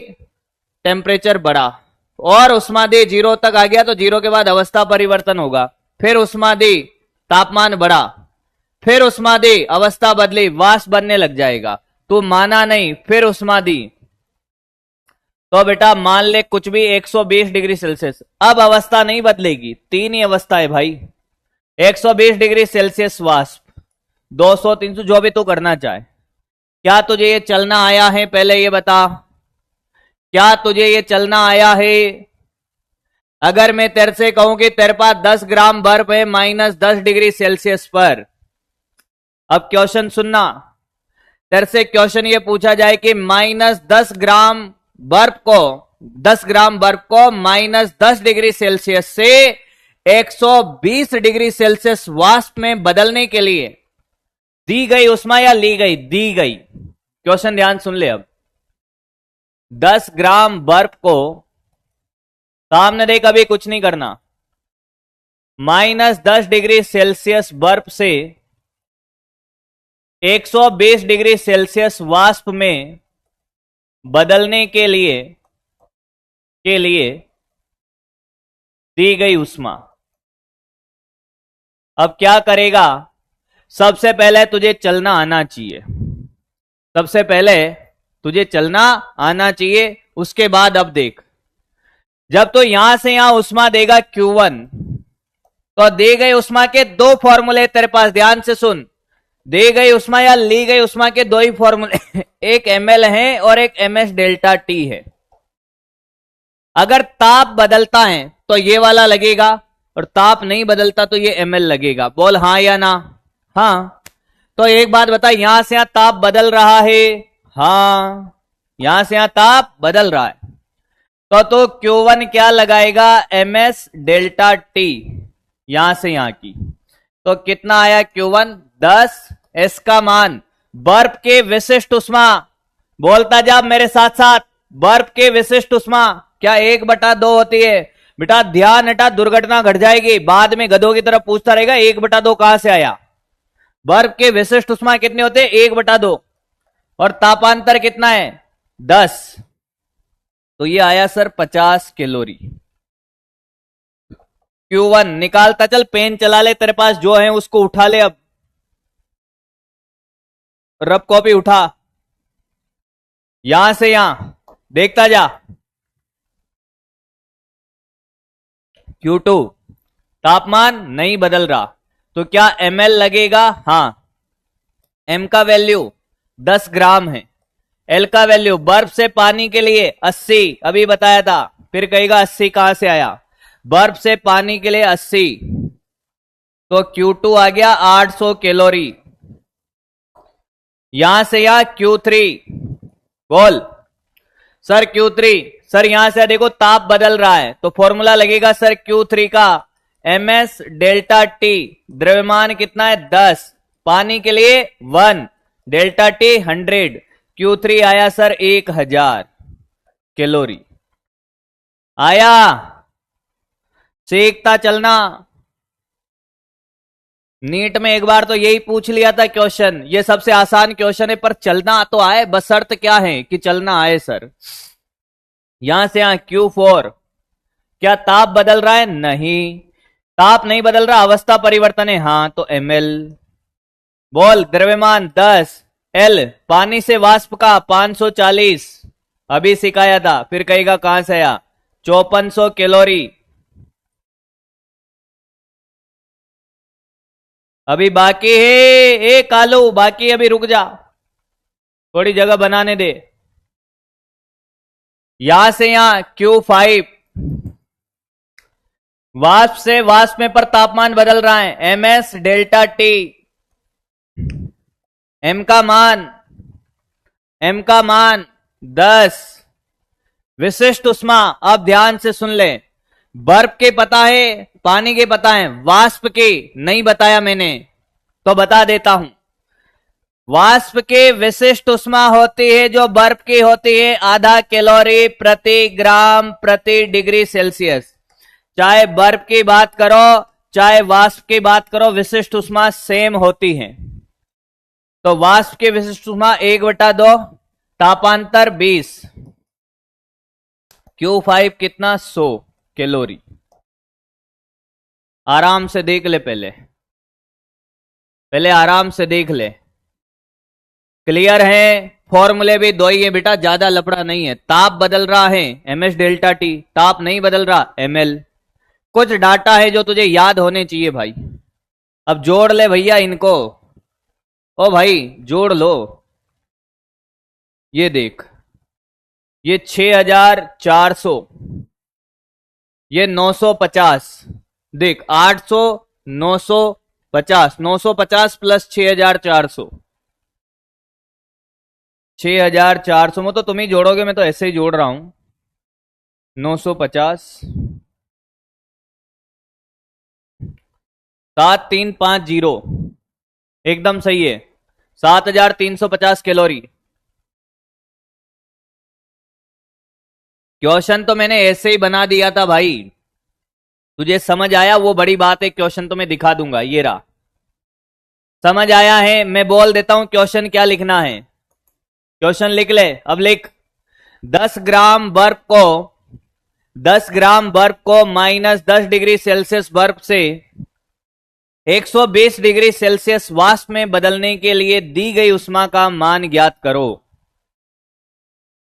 टेम्परेचर बढ़ा, और उष्मा दी 0 तक आ गया, तो 0 के बाद अवस्था परिवर्तन होगा। फिर उष्मा दी, तापमान बढ़ा, फिर उष्मा दी, अवस्था बदली, वाष्प बनने लग जाएगा। तू माना नहीं, फिर उष्मा दी, तो बेटा मान ले कुछ भी 120 डिग्री सेल्सियस। अब अवस्था नहीं बदलेगी, 3 ही अवस्था है भाई। 120 डिग्री सेल्सियस वाष्प, 200 300 जो भी तू करना चाहे। क्या तुझे ये चलना आया है? पहले ये बता, क्या तुझे ये चलना आया है? अगर मैं तेरे से कहूं कि तेरे पास 10 ग्राम बर्फ है -10 डिग्री सेल्सियस पर, अब क्वेश्चन सुनना। तेरे से क्वेश्चन ये पूछा जाए कि -10 ग्राम बर्फ को 10 ग्राम बर्फ को -10 डिग्री सेल्सियस से 120 डिग्री सेल्सियस वाष्प में बदलने के लिए दी गई उष्मा या ली गई? दी गई। क्वेश्चन ध्यान सुन ले। अब 10 ग्राम बर्फ को सामने देख, अभी कुछ नहीं करना, -10 डिग्री सेल्सियस बर्फ से 120 डिग्री सेल्सियस वाष्प में बदलने के लिए दी गई उष्मा। अब क्या करेगा? सबसे पहले तुझे चलना आना चाहिए, सबसे पहले तुझे चलना आना चाहिए। उसके बाद अब देख, जब तो यहां से यहां उष्मा देगा Q1, तो दी गई उष्मा के दो फॉर्मूले तेरे पास, ध्यान से सुन। दी गई उष्मा या ली गई उष्मा के दो ही फॉर्मूले, एक ml है और एक ms डेल्टा T है। अगर ताप बदलता है तो ये वाला लगेगा, और ताप नहीं बदलता तो ये ml लगेगा। बोल हाँ या ना? हाँ। तो एक बात बता, यहां से यहां ताप बदल रहा है? हाँ, यहां से यहां ताप बदल रहा है। तो Q1 क्या लगाएगा? ms डेल्टा T, यहां से यहां की। तो कितना आया Q1? 10। S का मान बर्फ के विशिष्ट उष्मा, बोलता जा मेरे साथ साथ, बर्फ के विशिष्ट उष्मा क्या 1/2 होती है? बेटा ध्यान हटा, दुर्घटना घट जाएगी। बाद में गधों की तरफ पूछता रहेगा 1/2 कहां से आया। बर्फ के विशिष्ट उष्मा कितने होते हैं? 1/2। और तापांतर कितना है? 10। तो ये आया सर 50 कैलोरी। Q1 निकालता चल, पेन चला ले, तेरे पास जो है उसको उठा ले। अब रब कॉपी उठा, यहां से यहां देखता जा। Q2 तापमान नहीं बदल रहा, तो क्या ml लगेगा? हाँ। m का वैल्यू 10 ग्राम है, l का वैल्यू बर्फ से पानी के लिए 80, अभी बताया था। फिर कहेगा 80 कहां से आया? बर्फ से पानी के लिए 80, तो Q2 आ गया 800 कैलोरी। यहां से यहां Q3, बोल सर Q3, सर यहां से देखो ताप बदल रहा है, तो फॉर्मूला लगेगा सर Q3 का ms डेल्टा T। द्रव्यमान कितना है? 10, पानी के लिए 1, डेल्टा T 100। Q3 आया सर 1000 कैलोरी आया। सीखता चलना। नीट में एक बार तो यही पूछ लिया था क्वेश्चन, ये सबसे आसान क्वेश्चन है, पर चलना तो आए, बस शर्त क्या है कि चलना आए सर। यहां से यहां Q4, क्या ताप बदल रहा है? नहीं, ताप नहीं बदल रहा, अवस्था परिवर्तन है। हाँ, तो ml। बोल द्रव्यमान 10, l पानी से वाष्प का 540, अभी सिखाया था। फिर कहेगा कहां से आया? 5400 कैलोरी। अभी बाकी है, ए कालू बाकी, अभी रुक जा, थोड़ी जगह बनाने दे। यहां से यहां Q5, वाष्प से वाष्प में पर तापमान बदल रहा है, ms डेल्टा T। m का मान 10, विशिष्ट उष्मा। अब ध्यान से सुन ले, बर्फ के पता है, पानी के पता है, वाष्प के नहीं बताया मैंने, तो बता देता हूं। वाष्प के विशिष्ट उष्मा होती है जो बर्फ की होती है, आधा कैलोरी प्रति ग्राम प्रति डिग्री सेल्सियस। चाहे बर्फ की बात करो चाहे वाष्प की बात करो, विशिष्ट उष्मा सेम होती है। तो वाष्प की विशिष्ट उष्मा 1/2, तापांतर 20। Q5 कितना? 100 कैलोरी। आराम से देख ले, पहले आराम से देख ले। क्लियर है? फॉर्मूले भी दो ही है बेटा, ज्यादा लफड़ा नहीं है। ताप बदल रहा है ms डेल्टा T, ताप नहीं बदल रहा ml। कुछ डाटा है जो तुझे याद होने चाहिए भाई। अब जोड़ ले भैया इनको, ओ भाई जोड़ लो। ये देख, ये 6400, ये 950, देख 800, 950, 950 प्लस 6400, 6400 में तो तुम ही जोड़ोगे, मैं तो ऐसे ही जोड़ रहा हूं। 950, 7350, एकदम सही है। 7350 कैलोरी। क्वेश्चन तो मैंने ऐसे ही बना दिया था भाई, तुझे समझ आया वो बड़ी बात है। क्वेश्चन तो मैं दिखा दूंगा, ये रहा। समझ आया है? मैं बोल देता हूं क्वेश्चन क्या लिखना है। क्वेश्चन लिख ले, अब लिख। 10 ग्राम बर्फ को 10 ग्राम बर्फ को -10 डिग्री सेल्सियस बर्फ से 120 डिग्री सेल्सियस वाष्प में बदलने के लिए दी गई उष्मा का मान ज्ञात करो।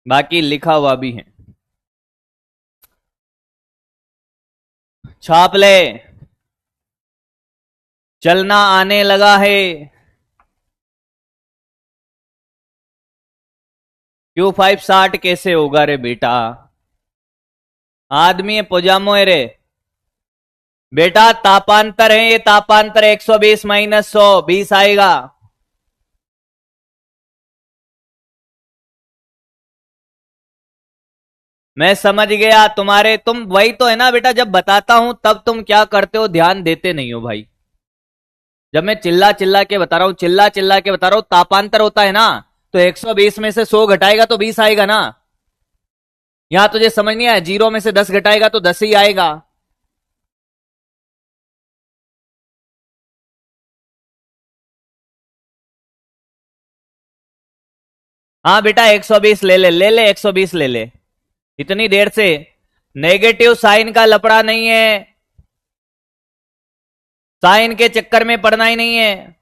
बाकी लिखा हुआ भी है, छाप ले। चलना आने लगा है। Q560 कैसे होगा रे बेटा? आदमी है पजामो है रे बेटा। तापांतर है ये, तापांतर 120 - 100, 20 आएगा। मैं समझ गया तुम्हारे, तुम वही तो है ना बेटा, जब बताता हूं तब तुम क्या करते हो, ध्यान देते नहीं हो भाई। जब मैं चिल्ला चिल्ला के बता रहा हूं, चिल्ला चिल्ला के बता रहा हूं, तापांतर होता है ना, तो 120 में से 100 घटाएगा तो 20 आएगा ना। यहां तुझे समझ नहीं आया? 0 में से 10 घटाएगा तो 10 ही आएगा। हाँ बेटा 120 ले ले, ले ले 120 ले ले। इतनी देर से नेगेटिव साइन का लपड़ा नहीं है, साइन के चक्कर में पड़ना ही नहीं है।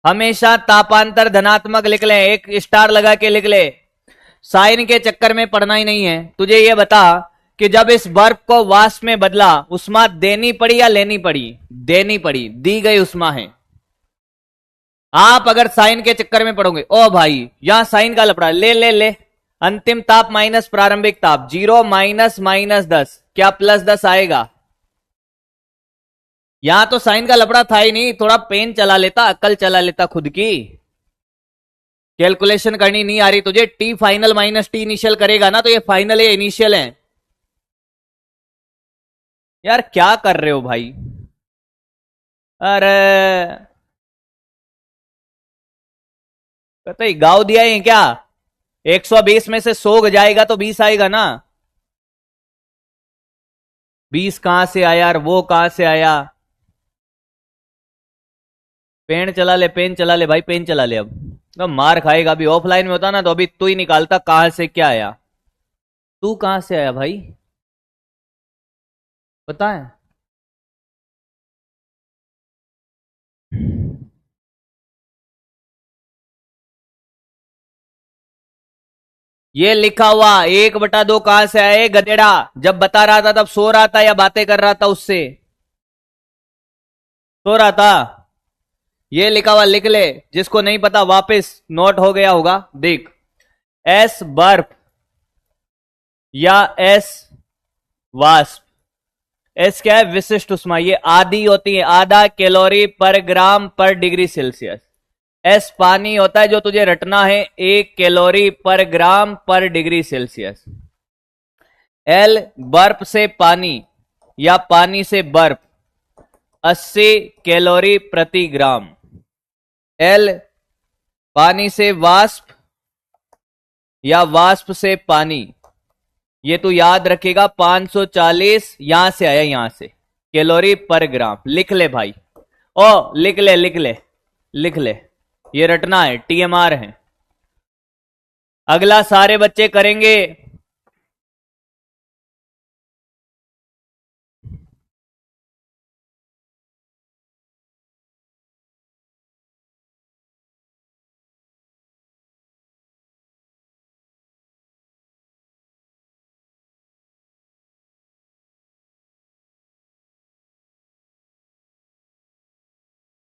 हमेशा तापांतर धनात्मक लिख ले, एक स्टार लगा के लिख ले। साइन के चक्कर में पड़ना ही नहीं है। तुझे यह बता कि जब इस बर्फ को वाष्प में बदला, उष्मा देनी पड़ी या लेनी पड़ी? देनी पड़ी, दी गई उष्मा है। आप अगर साइन के चक्कर में पड़ोगे, ओ भाई यहां साइन का लपड़ा, ले ले ले। अंतिम ताप माइनस प्रारंभिक ताप, 0 माइनस -10, क्या +10 आएगा? यहां तो साइन का लपड़ा था ही नहीं, थोड़ा पेन चला लेता, अक्ल चला लेता खुद की। कैलकुलेशन करनी नहीं आ रही तुझे? T final minus T initial करेगा ना, तो ये फाइनल है इनिशियल है। यार क्या कर रहे हो भाई? अरे कतई गाँव दिया है क्या? 120 में से 100 जाएगा तो 20 आएगा ना। 20 कहां से आया यार, वो कहां से आया? पेन चला ले, पेन चला ले भाई, पेन चला ले। अब तो मार खाएगा। अभी ऑफलाइन में होता ना तो अभी तू ही निकालता कहां से क्या आया। तू कहां से आया भाई, पता है? ये लिखा हुआ 1/2 कहां से आए गधेड़ा? जब बता रहा था तब सो रहा था या बातें कर रहा था उससे? सो रहा था। ये लिखा हुआ लिख ले, जिसको नहीं पता वापस नोट हो गया होगा देख। एस बर्फ या एस वाष्प। एस क्या है? विशिष्ट उष्मा। ये आधी होती है, आधा कैलोरी पर ग्राम पर डिग्री सेल्सियस। एस पानी होता है, जो तुझे रटना है, 1 कैलोरी पर ग्राम पर डिग्री सेल्सियस। एल बर्फ से पानी या पानी से बर्फ, 80 कैलोरी प्रति ग्राम। एल पानी से वाष्प या वाष्प से पानी, ये तू याद रखेगा, 540 यहां से आया, यहां से कैलोरी पर ग्राम। लिख ले भाई, ओ लिख ले लिख ले लिख ले, ये रटना है, टीएमआर है। अगला सारे बच्चे करेंगे।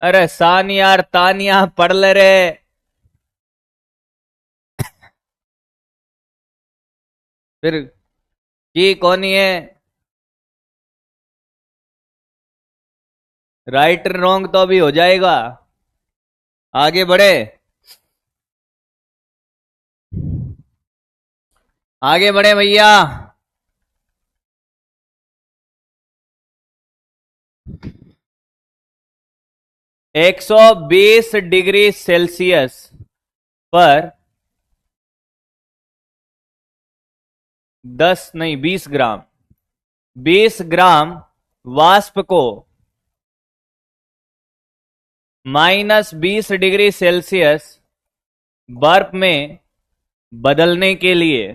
अरे सानियार तानिया पढ़ ले रे। फिर की कौन है? राइट रॉन्ग तो अभी हो जाएगा, आगे बढ़े, आगे बढ़े भैया। 120 डिग्री सेल्सियस पर 20 ग्राम वाष्प को -20 डिग्री सेल्सियस बर्फ में बदलने के लिए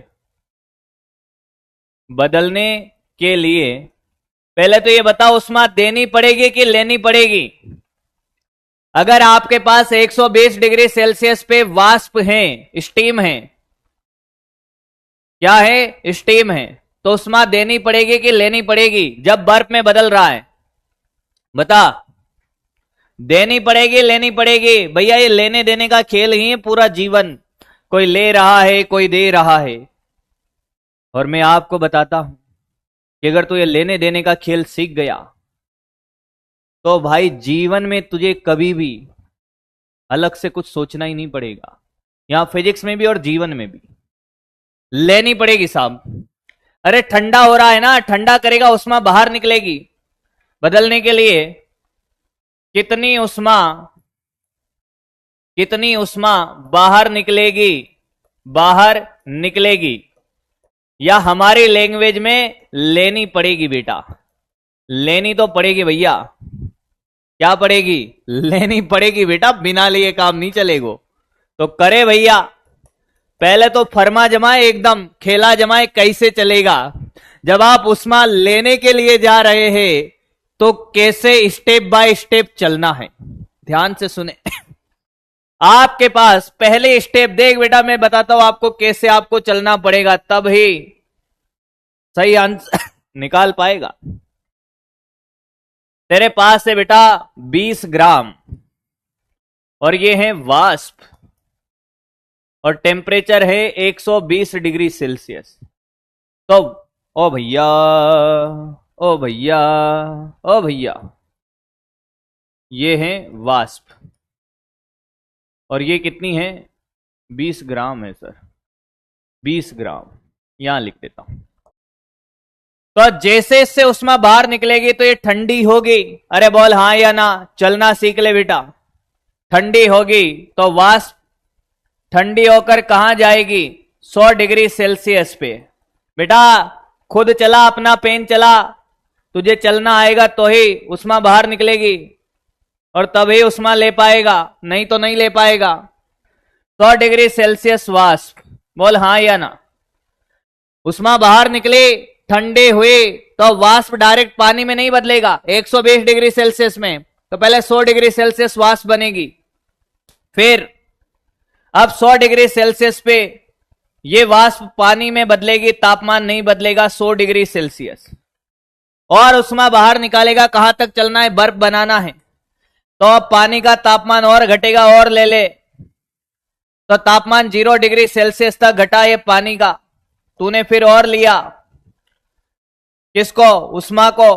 पहले तो ये बताओ, उष्मा देनी पड़ेगी कि लेनी पड़ेगी? अगर आपके पास 120 डिग्री सेल्सियस पे वाष्प है, स्टीम है, क्या है? स्टीम है, तो उष्मा देनी पड़ेगी कि लेनी पड़ेगी जब बर्फ में बदल रहा है? बता, देनी पड़ेगी लेनी पड़ेगी? भैया ये लेने देने का खेल ही है पूरा जीवन, कोई ले रहा है कोई दे रहा है। और मैं आपको बताता हूं कि अगर तू ये लेने देने का खेल सीख गया तो भाई जीवन में तुझे कभी भी अलग से कुछ सोचना ही नहीं पड़ेगा, यहां फिजिक्स में भी और जीवन में भी। लेनी पड़ेगी साहब। अरे ठंडा हो रहा है ना, ठंडा करेगा, उष्मा बाहर निकलेगी। बदलने के लिए कितनी उष्मा बाहर निकलेगी, या हमारी लैंग्वेज में लेनी पड़ेगी बेटा। लेनी तो पड़ेगी भैया। क्या पड़ेगी? लेनी पड़ेगी बेटा, बिना लिए काम नहीं चलेगा। तो करे भैया, पहले तो फर्मा जमाए, एकदम खेला जमाए, कैसे चलेगा। जब आप उष्मा लेने के लिए जा रहे हैं तो कैसे स्टेप बाय स्टेप चलना है, ध्यान से सुने। आपके पास पहले स्टेप देख बेटा, मैं बताता हूं आपको कैसे आपको चलना पड़ेगा, तब ही सही आंसर निकाल पाएगा। तेरे पास है बेटा 20 ग्राम और ये है वाष्प और टेम्परेचर है 120 डिग्री सेल्सियस। तो ओ भैया ओ भैया ओ भैया, ये है वाष्प और ये कितनी है? 20 ग्राम है सर, 20 ग्राम यहां लिख देता हूं। तो जैसे इससे उष्मा बाहर निकलेगी तो ये ठंडी होगी। अरे बोल हाँ या ना, चलना सीख ले बेटा। ठंडी होगी तो वाष्प ठंडी होकर कहां जाएगी? 100 डिग्री सेल्सियस पे। बेटा खुद चला, अपना पेन चला, तुझे चलना आएगा तो ही उष्मा बाहर निकलेगी और तभी उष्मा ले पाएगा, नहीं तो नहीं ले पाएगा। 100 डिग्री सेल्सियस वाष्प, बोल हाँ या ना। उष्मा बाहर निकले, ठंडे हुए, तो वाष्प डायरेक्ट पानी में नहीं बदलेगा 120 डिग्री सेल्सियस में, तो पहले 100 डिग्री सेल्सियस वाष्प बनेगी। फिर अब 100 डिग्री सेल्सियस पे ये वाष्प पानी में बदलेगी, तापमान नहीं बदलेगा 100 डिग्री सेल्सियस, और उष्मा बाहर निकालेगा। कहां तक चलना है? बर्फ बनाना है। तो अब पानी का तापमान और घटेगा, और ले ले, तो तापमान 0 डिग्री सेल्सियस तक घटा ये पानी का। तूने फिर और लिया, किसको? उष्मा को।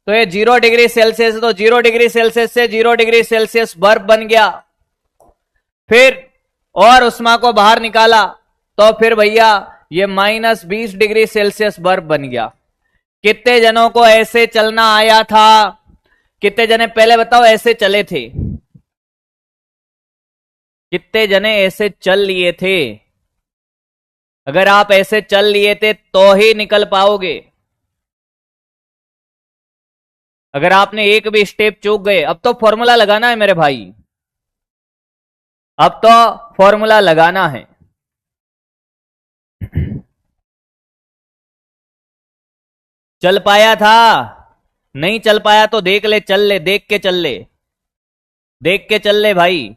तो ये 0 डिग्री सेल्सियस, तो 0 डिग्री सेल्सियस से 0 डिग्री सेल्सियस बर्फ बन गया। फिर और उष्मा को बाहर निकाला तो फिर भैया ये -20 डिग्री सेल्सियस बर्फ बन गया। कितने जनों को ऐसे चलना आया था? कितने जने पहले बताओ ऐसे चले थे? कितने जने ऐसे चल लिए थे? अगर आप ऐसे चल लिए थे तो ही निकल पाओगे। अगर आपने एक भी स्टेप चूक गए, अब तो फॉर्मूला लगाना है मेरे भाई, अब तो फॉर्मूला लगाना है। चल पाया था? नहीं चल पाया तो देख ले, चल ले, देख के चल ले, देख के चल ले भाई।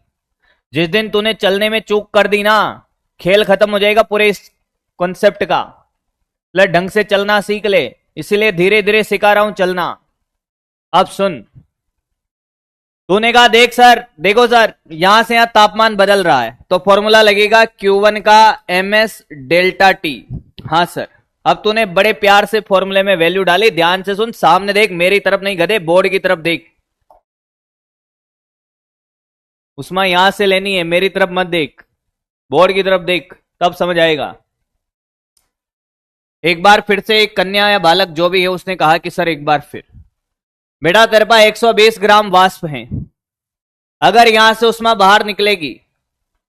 जिस दिन तूने चलने में चूक कर दी ना, खेल खत्म हो जाएगा पूरे इस कॉन्सेप्ट का। ले ढंग से चलना सीख ले, इसीलिए धीरे धीरे सिखा रहा हूं चलना। अब सुन, तूने कहा देख सर, देखो सर, यहां से यहां तापमान बदल रहा है, तो फॉर्मूला लगेगा Q1 का ms डेल्टा टी। हाँ सर, अब तूने बड़े प्यार से फॉर्मूले में वैल्यू डाली। ध्यान से सुन, सामने देख, मेरी तरफ नहीं गधे, बोर्ड की तरफ देख। उष्मा यहां से लेनी है, मेरी तरफ मत देख, बोर्ड की तरफ देख, तब समझ आएगा। एक बार फिर से एक कन्या या बालक जो भी है उसने कहा कि सर एक बार फिर। बेटा तेरे पास 120 ग्राम वाष्प है, अगर यहां से उष्मा बाहर निकलेगी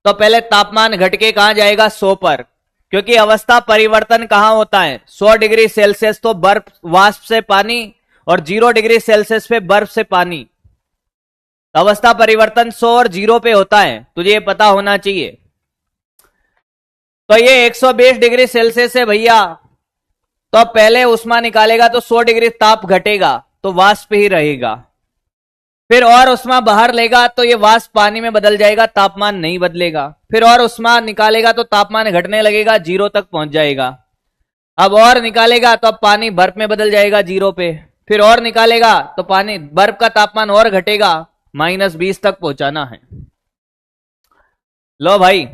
तो पहले तापमान घट के कहां जाएगा, 100 पर, क्योंकि अवस्था परिवर्तन कहां होता है, 100 डिग्री सेल्सियस तो बर्फ वाष्प से पानी और 0 डिग्री सेल्सियस पे बर्फ से पानी। अवस्था परिवर्तन 100 और 0 पे होता है, तुझे ये पता होना चाहिए। तो ये 120 डिग्री सेल्सियस है भैया, तो पहले उष्मा निकालेगा तो 100 डिग्री ताप घटेगा तो वाष्प ही रहेगा, फिर और उष्मा बाहर लेगा तो ये वाष्प पानी में बदल जाएगा, तापमान नहीं बदलेगा, फिर और उष्मा निकालेगा तो तापमान घटने लगेगा, 0 तक पहुंच जाएगा। अब और निकालेगा तो अब पानी बर्फ में बदल जाएगा 0 पे, फिर और निकालेगा तो पानी बर्फ का तापमान और घटेगा, -20 तक पहुंचाना है। लो भाई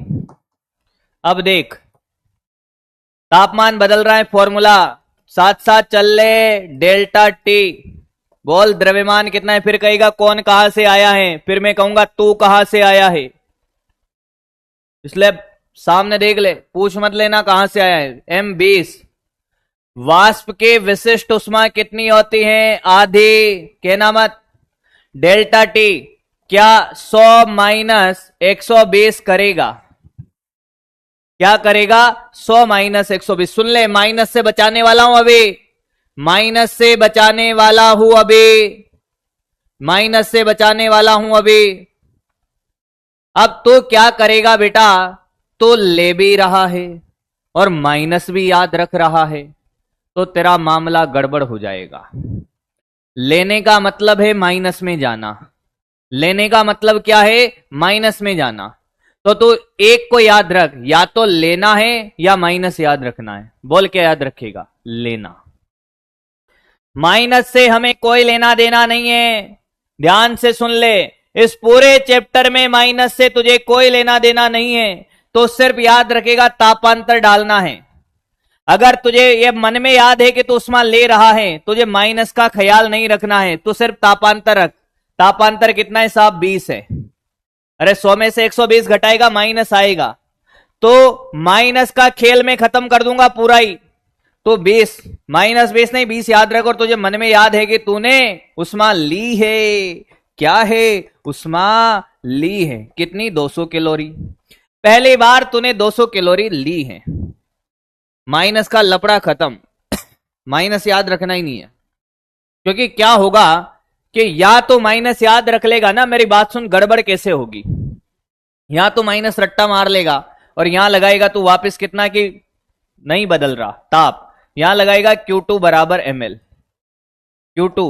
अब देख, तापमान बदल रहा है, फॉर्मूला साथ साथ चल ले, डेल्टा टी। बोल द्रव्यमान कितना है, फिर कहेगा कौन कहां से आया है, फिर मैं कहूंगा तू कहां से आया है, इसलिए सामने देख ले, पूछ मत लेना कहां से आया है। M20 वाष्प के विशिष्ट उष्मा कितनी होती है, आधी, कहना मत। डेल्टा टी क्या 100 माइनस 120 करेगा, क्या करेगा, 100 माइनस 120। सुन ले, माइनस से बचाने वाला हूं अभी, माइनस से बचाने वाला हूं अभी, माइनस से बचाने वाला हूं अभी। अब तो क्या करेगा बेटा, तो ले भी रहा है और माइनस भी याद रख रहा है, तो तेरा मामला गड़बड़ हो जाएगा। लेने का मतलब है माइनस में जाना, लेने का मतलब क्या है, माइनस में जाना। तो तू एक को याद रख, या तो लेना है या माइनस याद रखना है। बोल क्या याद रखेगा, लेना। माइनस से हमें कोई लेना देना नहीं है, ध्यान से सुन ले, इस पूरे चैप्टर में माइनस से तुझे कोई लेना देना नहीं है, तो सिर्फ याद रखेगा तापांतर डालना है। अगर तुझे ये मन में याद है कि तू उष्मा ले रहा है, तुझे माइनस का ख्याल नहीं रखना है, तो सिर्फ तापांतर रख। तापांतर कितना है साहब, 20 है। अरे 100 में से 120 घटाएगा, माइनस आएगा, तो माइनस का खेल में खत्म कर दूंगा पूरा ही। तो 20 -20 नहीं, 20 याद रख, और तुझे मन में याद है कि तूने उष्मा ली है, क्या है, उष्मा ली है, कितनी, 200 कैलोरी। पहली बार तूने 200 कैलोरी ली है, माइनस का लपड़ा खत्म, माइनस याद रखना ही नहीं है। क्योंकि क्या होगा कि या तो माइनस याद रख लेगा ना, मेरी बात सुन, गड़बड़ कैसे होगी, यहां तो माइनस रट्टा मार लेगा और यहां लगाएगा तो वापस कितना की नहीं बदल रहा ताप, यहां लगाएगा Q2 बराबर ml। Q2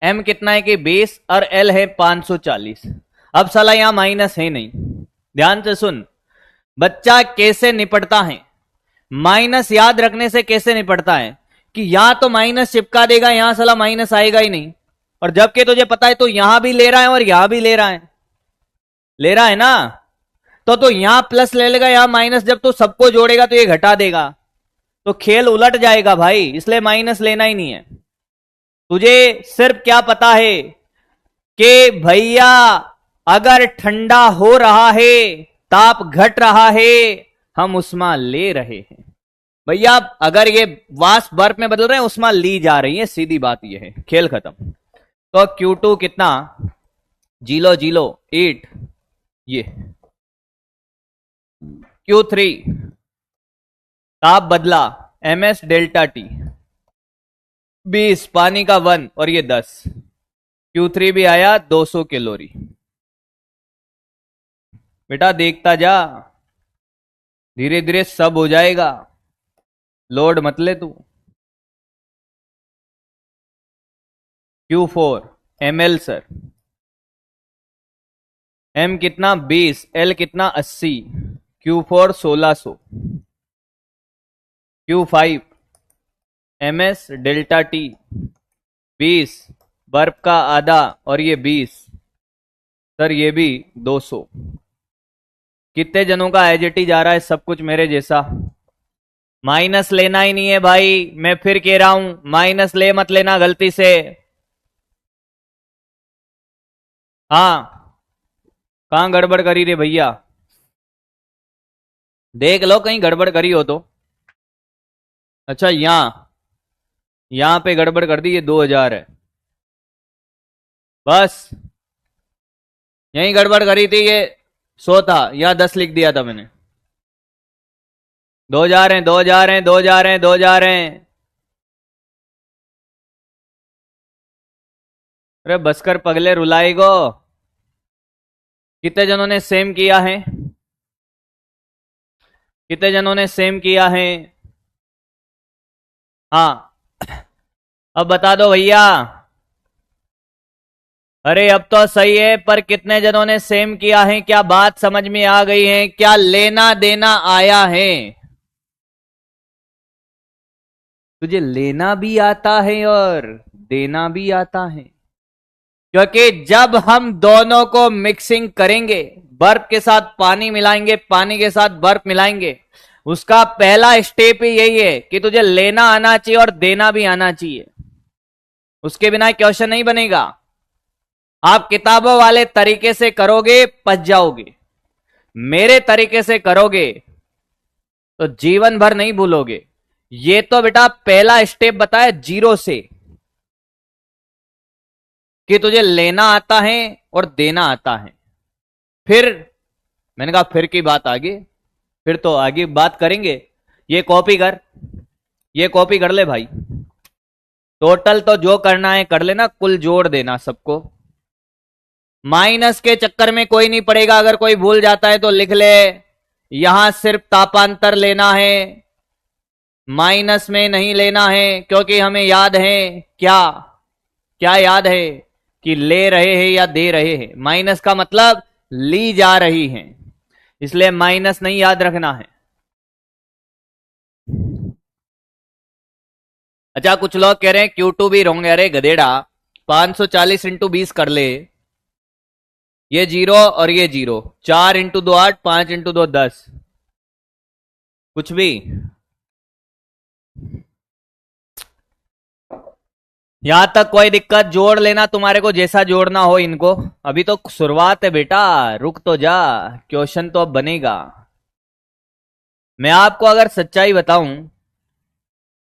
m कितना है कि 20 और L है 540। अब साला यहां माइनस है नहीं, ध्यान से सुन, बच्चा कैसे निपटता है, माइनस याद रखने से कैसे निपटता है कि यहां तो माइनस चिपका देगा, यहां साला माइनस आएगा ही नहीं, और जबकि तुझे पता है तो यहां भी ले रहा है और यहां भी ले रहा है, ले रहा है ना, तो यहां प्लस ले लेगा, यहां माइनस, जब तू सबको जोड़ेगा तो ये घटा देगा, तो खेल उलट जाएगा भाई, इसलिए माइनस लेना ही नहीं है। तुझे सिर्फ क्या पता है कि भैया अगर ठंडा हो रहा है, ताप घट रहा है, हम उष्मा ले रहे हैं। भैया अगर ये वाष्प बर्फ में बदल रहे हैं, उष्मा ली जा रही है, सीधी बात ये है, खेल खत्म। तो Q2 कितना, 008, ये Q3 ताप बदला, MS डेल्टा टी 20, पानी का 1 और ये 10, Q3 भी आया 200 कैलोरी। बेटा देखता जा, धीरे धीरे सब हो जाएगा, लोड मत ले तू। Q4 ml सर, M कितना 20, L कितना 80, Q4 1600, Q5 MS delta T 20, बर्फ का आधा और ये 20, सर ये भी 200। कितने जनों का एजेटी जा रहा है, सब कुछ मेरे जैसा। माइनस लेना ही नहीं है भाई, मैं फिर कह रहा हूं, माइनस ले मत लेना गलती से। हाँ कहां गड़बड़ करी रे भैया, देख लो कहीं गड़बड़ करी हो तो। अच्छा यहां पे गड़बड़ कर दी, ये 2000 है बस। यही गड़बड़ करी थी, ये 100 था, यहां 10 लिख दिया था मैंने। 2 जा रहे हैं, 2 जा रहे हैं, 2 जा रहे हैं, 2 जा रहे हैं। अरे बसकर पगले रुलाई गो। कितने जनों ने सेम किया है? कितने जनों ने सेम किया है? हाँ, अब बता दो भैया। अरे अब तो सही है, पर कितने जनों ने सेम किया है? क्या बात समझ में आ गई है? क्या लेना देना आया है? तुझे लेना भी आता है और देना भी आता है, क्योंकि जब हम दोनों को मिक्सिंग करेंगे, बर्फ के साथ पानी मिलाएंगे, पानी के साथ बर्फ मिलाएंगे, उसका पहला स्टेप ही यही है कि तुझे लेना आना चाहिए और देना भी आना चाहिए। उसके बिना क्वेश्चन नहीं बनेगा। आप किताबों वाले तरीके से करोगे पच जाओगे, मेरे तरीके से करोगे तो जीवन भर नहीं भूलोगे। ये तो बेटा पहला स्टेप बताया जीरो से, कि तुझे लेना आता है और देना आता है। फिर मैंने कहा फिर की बात आगे, फिर तो आगे बात करेंगे। ये कॉपी कर, ये कॉपी कर ले भाई। टोटल तो जो करना है कर लेना, कुल जोड़ देना सबको। माइनस के चक्कर में कोई नहीं पड़ेगा, अगर कोई भूल जाता है तो लिख ले। यहां सिर्फ तापांतर लेना है, माइनस में नहीं लेना है, क्योंकि हमें याद है क्या, क्या याद है कि ले रहे हैं या दे रहे हैं। माइनस का मतलब ली जा रही है, इसलिए माइनस नहीं याद रखना है। अच्छा, कुछ लोग कह रहे हैं Q2 भी रोंगे। अरे गधेड़ा, 540 इंटू 20 कर ले। ये 0 और ये 0, 4 इंटू 2 8, 5 इंटू 2 10, कुछ भी। यहां तक कोई दिक्कत? जोड़ लेना तुम्हारे को जैसा जोड़ना हो इनको। अभी तो शुरुआत है बेटा, रुक तो जा, क्वेश्चन तो अब बनेगा। मैं आपको अगर सच्चाई बताऊं,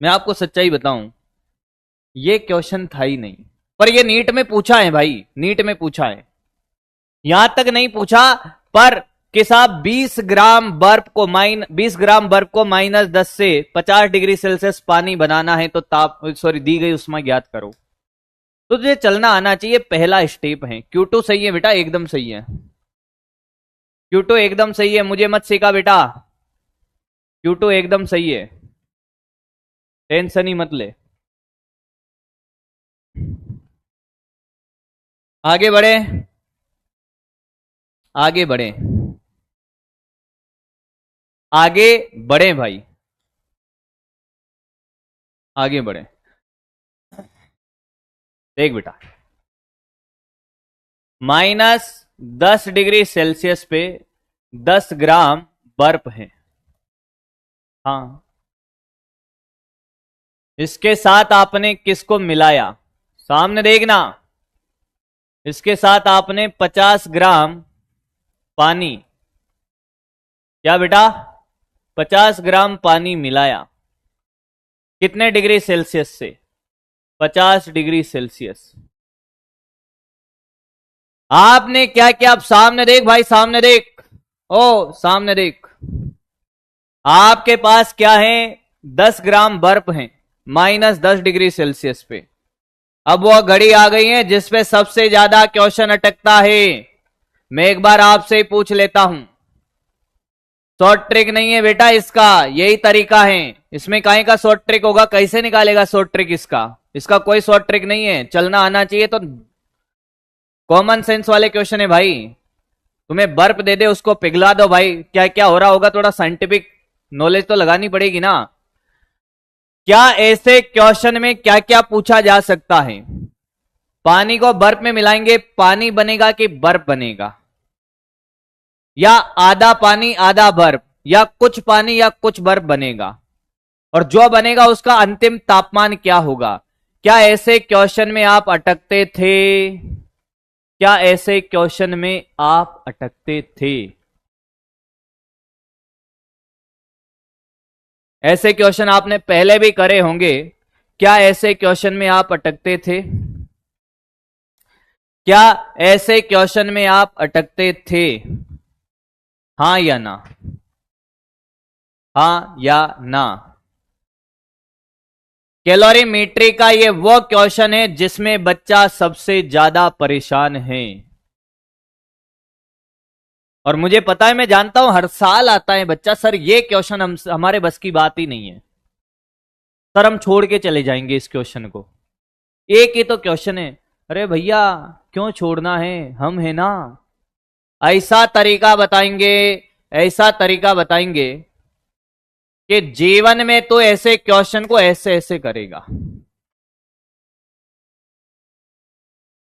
मैं आपको सच्चाई बताऊं, ये क्वेश्चन था ही नहीं, पर ये नीट में पूछा है भाई, नीट में पूछा है। यहां तक नहीं पूछा पर कि साहब 20 ग्राम बर्फ को -10 से 50 डिग्री सेल्सियस पानी बनाना है तो दी गई उष्मा ज्ञात करो। तो तुझे चलना आना चाहिए, पहला स्टेप है। Q2 सही है बेटा, एकदम सही है। Q2 एकदम सही है, मुझे मत सिखा बेटा। Q2 एकदम सही है, टेंशन ही मत ले। आगे बढ़े, आगे बढ़े, आगे बढ़े भाई, आगे बढ़े। देख बेटा, -10 डिग्री सेल्सियस पे 10 ग्राम बर्फ है। हाँ, इसके साथ आपने किसको मिलाया? सामने देखना, इसके साथ आपने 50 ग्राम पानी, क्या बेटा, 50 ग्राम पानी मिलाया। कितने डिग्री सेल्सियस से? 50 डिग्री सेल्सियस। आपने क्या किया? आप सामने देख भाई, सामने देख, ओ सामने देख। आपके पास क्या है? 10 ग्राम बर्फ है, -10 डिग्री सेल्सियस पे। अब वो घड़ी आ गई है जिसपे सबसे ज्यादा क्वेश्चन अटकता है। मैं एक बार आपसे ही पूछ लेता हूं, शॉर्ट ट्रिक नहीं है बेटा इसका, यही तरीका है। इसमें काहे का शॉर्ट ट्रिक होगा? कैसे निकालेगा शॉर्ट ट्रिक इसका? इसका कोई शॉर्ट ट्रिक नहीं है, चलना आना चाहिए। तो कॉमन सेंस वाले क्वेश्चन है भाई। तुम्हें बर्फ दे दे, उसको पिघला दो भाई, क्या क्या हो रहा होगा, थोड़ा साइंटिफिक नॉलेज तो लगानी पड़ेगी ना। क्या ऐसे क्वेश्चन में क्या क्या पूछा जा सकता है? पानी को बर्फ में मिलाएंगे, पानी बनेगा कि बर्फ बनेगा? या आधा पानी आधा बर्फ, या कुछ पानी या कुछ बर्फ बनेगा? और जो बनेगा उसका अंतिम तापमान क्या होगा? क्या ऐसे क्वेश्चन में आप अटकते थे? क्या ऐसे क्वेश्चन में आप अटकते थे? ऐसे क्वेश्चन आपने पहले भी करे होंगे, क्या ऐसे क्वेश्चन में आप अटकते थे? क्या ऐसे क्वेश्चन में आप अटकते थे? हाँ या ना? हाँ या ना? कैलोरीमेट्री का ये वो क्वेश्चन है जिसमें बच्चा सबसे ज्यादा परेशान है। और मुझे पता है, मैं जानता हूं हर साल आता है बच्चा, सर ये क्वेश्चन हमारे बस की बात ही नहीं है सर, हम छोड़ के चले जाएंगे इस क्वेश्चन को। एक ही तो क्वेश्चन है। अरे भैया क्यों छोड़ना है, हम है ना। ऐसा तरीका बताएंगे, ऐसा तरीका बताएंगे कि जीवन में तो ऐसे क्वेश्चन को ऐसे ऐसे करेगा।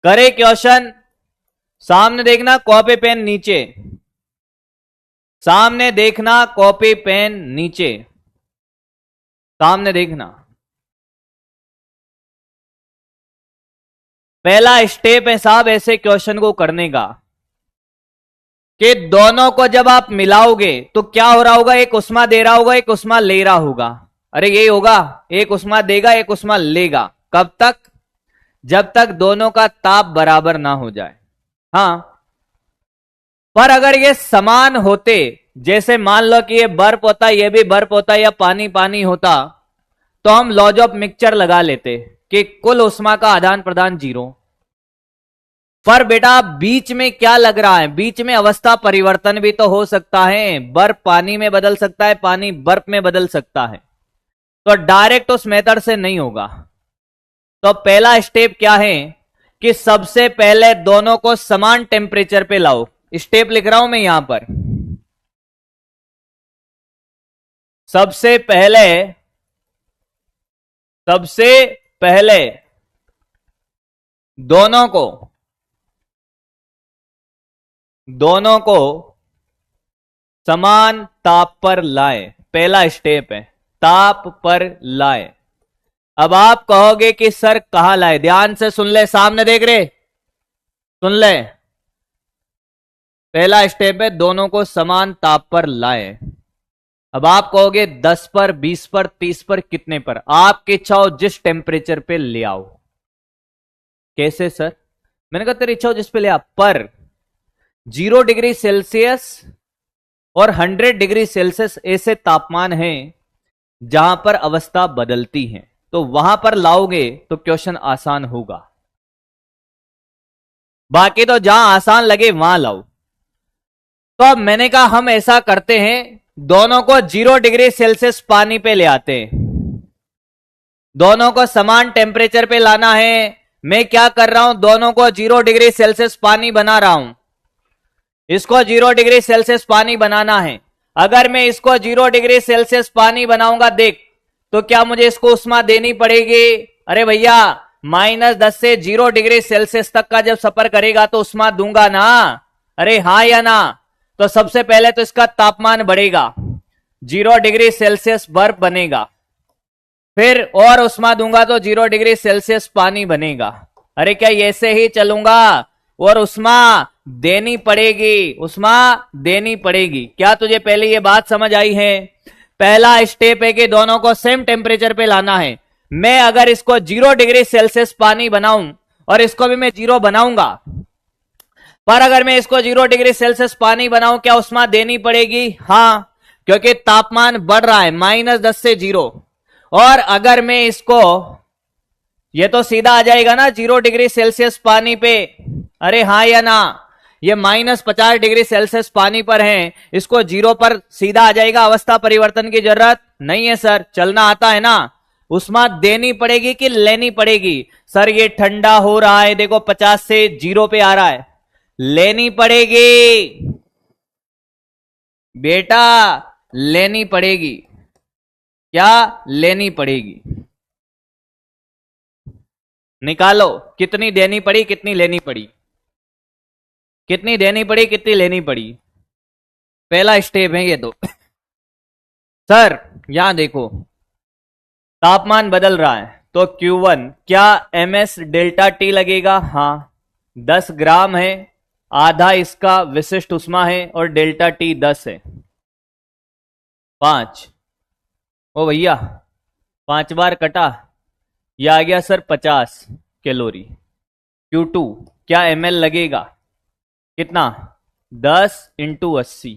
करे क्वेश्चन, सामने देखना कॉपी पेन नीचे, सामने देखना कॉपी पेन नीचे, सामने देखना। पहला स्टेप है साहब ऐसे क्वेश्चन को करने का कि दोनों को जब आप मिलाओगे तो क्या हो रहा होगा, एक उष्मा दे रहा होगा, एक उष्मा ले रहा होगा। अरे यही होगा, एक उष्मा देगा, एक उष्मा लेगा। कब तक? जब तक दोनों का ताप बराबर ना हो जाए। हाँ, पर अगर ये समान होते, जैसे मान लो कि ये बर्फ होता, ये भी बर्फ होता, या पानी पानी होता, तो हम लॉज ऑफ मिक्सचर लगा लेते कि कुल उष्मा का आदान प्रदान 0। पर बेटा बीच में क्या लग रहा है, बीच में अवस्था परिवर्तन भी तो हो सकता है। बर्फ पानी में बदल सकता है, पानी बर्फ में बदल सकता है, तो डायरेक्ट उस मेथड से नहीं होगा। तो पहला स्टेप क्या है कि सबसे पहले दोनों को समान टेम्परेचर पे लाओ। स्टेप लिख रहा हूं मैं यहां पर। सबसे पहले दोनों को समान ताप पर लाए। पहला स्टेप है ताप पर लाए। अब आप कहोगे कि सर कहां लाए, ध्यान से सुन ले, सामने देख रहे, सुन ले। पहला स्टेप है दोनों को समान ताप पर लाए। अब आप कहोगे 10 पर, 20 पर, 30 पर, कितने पर? आपकी इच्छा हो जिस टेम्परेचर पे ले आओ। कैसे सर? मैंने कहा तेरी इच्छा हो जिस पे ले आ, पर 0 डिग्री सेल्सियस और 100 डिग्री सेल्सियस ऐसे तापमान हैं जहां पर अवस्था बदलती है, तो वहां पर लाओगे तो क्वेश्चन आसान होगा। बाकी तो जहां आसान लगे वहां लाओ। तो अब मैंने कहा हम ऐसा करते हैं, दोनों को 0 डिग्री सेल्सियस पानी पे ले आते हैं। दोनों को समान टेम्परेचर पे लाना है। मैं क्या कर रहा हूं, दोनों को 0 डिग्री सेल्सियस पानी बना रहा हूं। इसको 0 डिग्री सेल्सियस पानी बनाना है। अगर मैं इसको 0 डिग्री सेल्सियस पानी बनाऊंगा, देख, तो क्या मुझे इसको उष्मा देनी पड़ेगी? अरे भैया -10 से 0 डिग्री सेल्सियस तक का जब सफर करेगा तो उष्मा दूंगा ना। अरे हाँ या ना? तो सबसे पहले तो इसका तापमान बढ़ेगा, 0 डिग्री सेल्सियस बर्फ बनेगा, फिर और उष्मा दूंगा तो 0 डिग्री सेल्सियस पानी बनेगा। अरे क्या ऐसे ही चलूंगा? और उष्मा देनी पड़ेगी, उष्मा देनी पड़ेगी। क्या तुझे पहले ये बात समझ आई है? पहला स्टेप है कि दोनों को सेम टेम्परेचर पे लाना है। मैं अगर इसको 0 डिग्री सेल्सियस पानी बनाऊं और इसको भी मैं 0 बनाऊंगा, पर अगर मैं इसको 0 डिग्री सेल्सियस पानी बनाऊं, क्या उष्मा देनी पड़ेगी? हाँ, क्योंकि तापमान बढ़ रहा है -10 से 0। और अगर मैं इसको, ये तो सीधा आ जाएगा ना 0 डिग्री सेल्सियस पानी पे। अरे हाँ या ना? ये -50 डिग्री सेल्सियस पानी पर है, इसको 0 पर सीधा आ जाएगा। अवस्था परिवर्तन की जरूरत नहीं है सर, चलना आता है ना। उष्मा देनी पड़ेगी कि लेनी पड़ेगी? सर ये ठंडा हो रहा है, देखो 50 से 0 पे आ रहा है, लेनी पड़ेगी बेटा, लेनी पड़ेगी। क्या लेनी पड़ेगी? निकालो, कितनी देनी पड़ी, कितनी लेनी पड़ी, कितनी देनी पड़ी, कितनी लेनी पड़ी। पहला स्टेप है ये तो। सर यहां देखो, तापमान बदल रहा है तो Q1 क्या ms डेल्टा T लगेगा? हाँ, 10 ग्राम है, आधा इसका विशिष्ट उष्मा है और डेल्टा T 10 है, 5। ओ भैया 5 बार कटा, यह आ गया सर 50 कैलोरी। Q2 क्या ml लगेगा? कितना? 10 इंटू 80,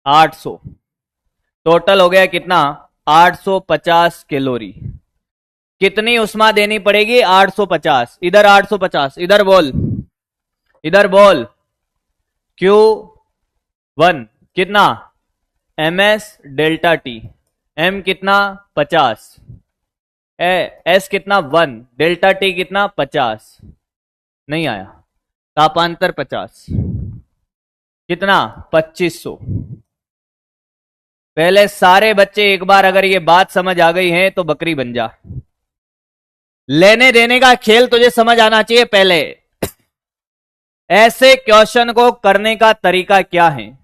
800। टोटल हो गया कितना? 850 कैलोरी। कितनी उष्मा देनी पड़ेगी? 850। इधर 850, इधर बोल, इधर बोल। Q1 कितना? ms delta T. m कितना? 50। s कितना? 1। डेल्टा टी कितना? 50। नहीं आया। तापांतर 50 कितना? 2500। पहले सारे बच्चे एक बार अगर ये बात समझ आ गई है तो बकरी बन जा। लेने देने का खेल तुझे समझ आना चाहिए पहले। ऐसे क्वेश्चन को करने का तरीका क्या है?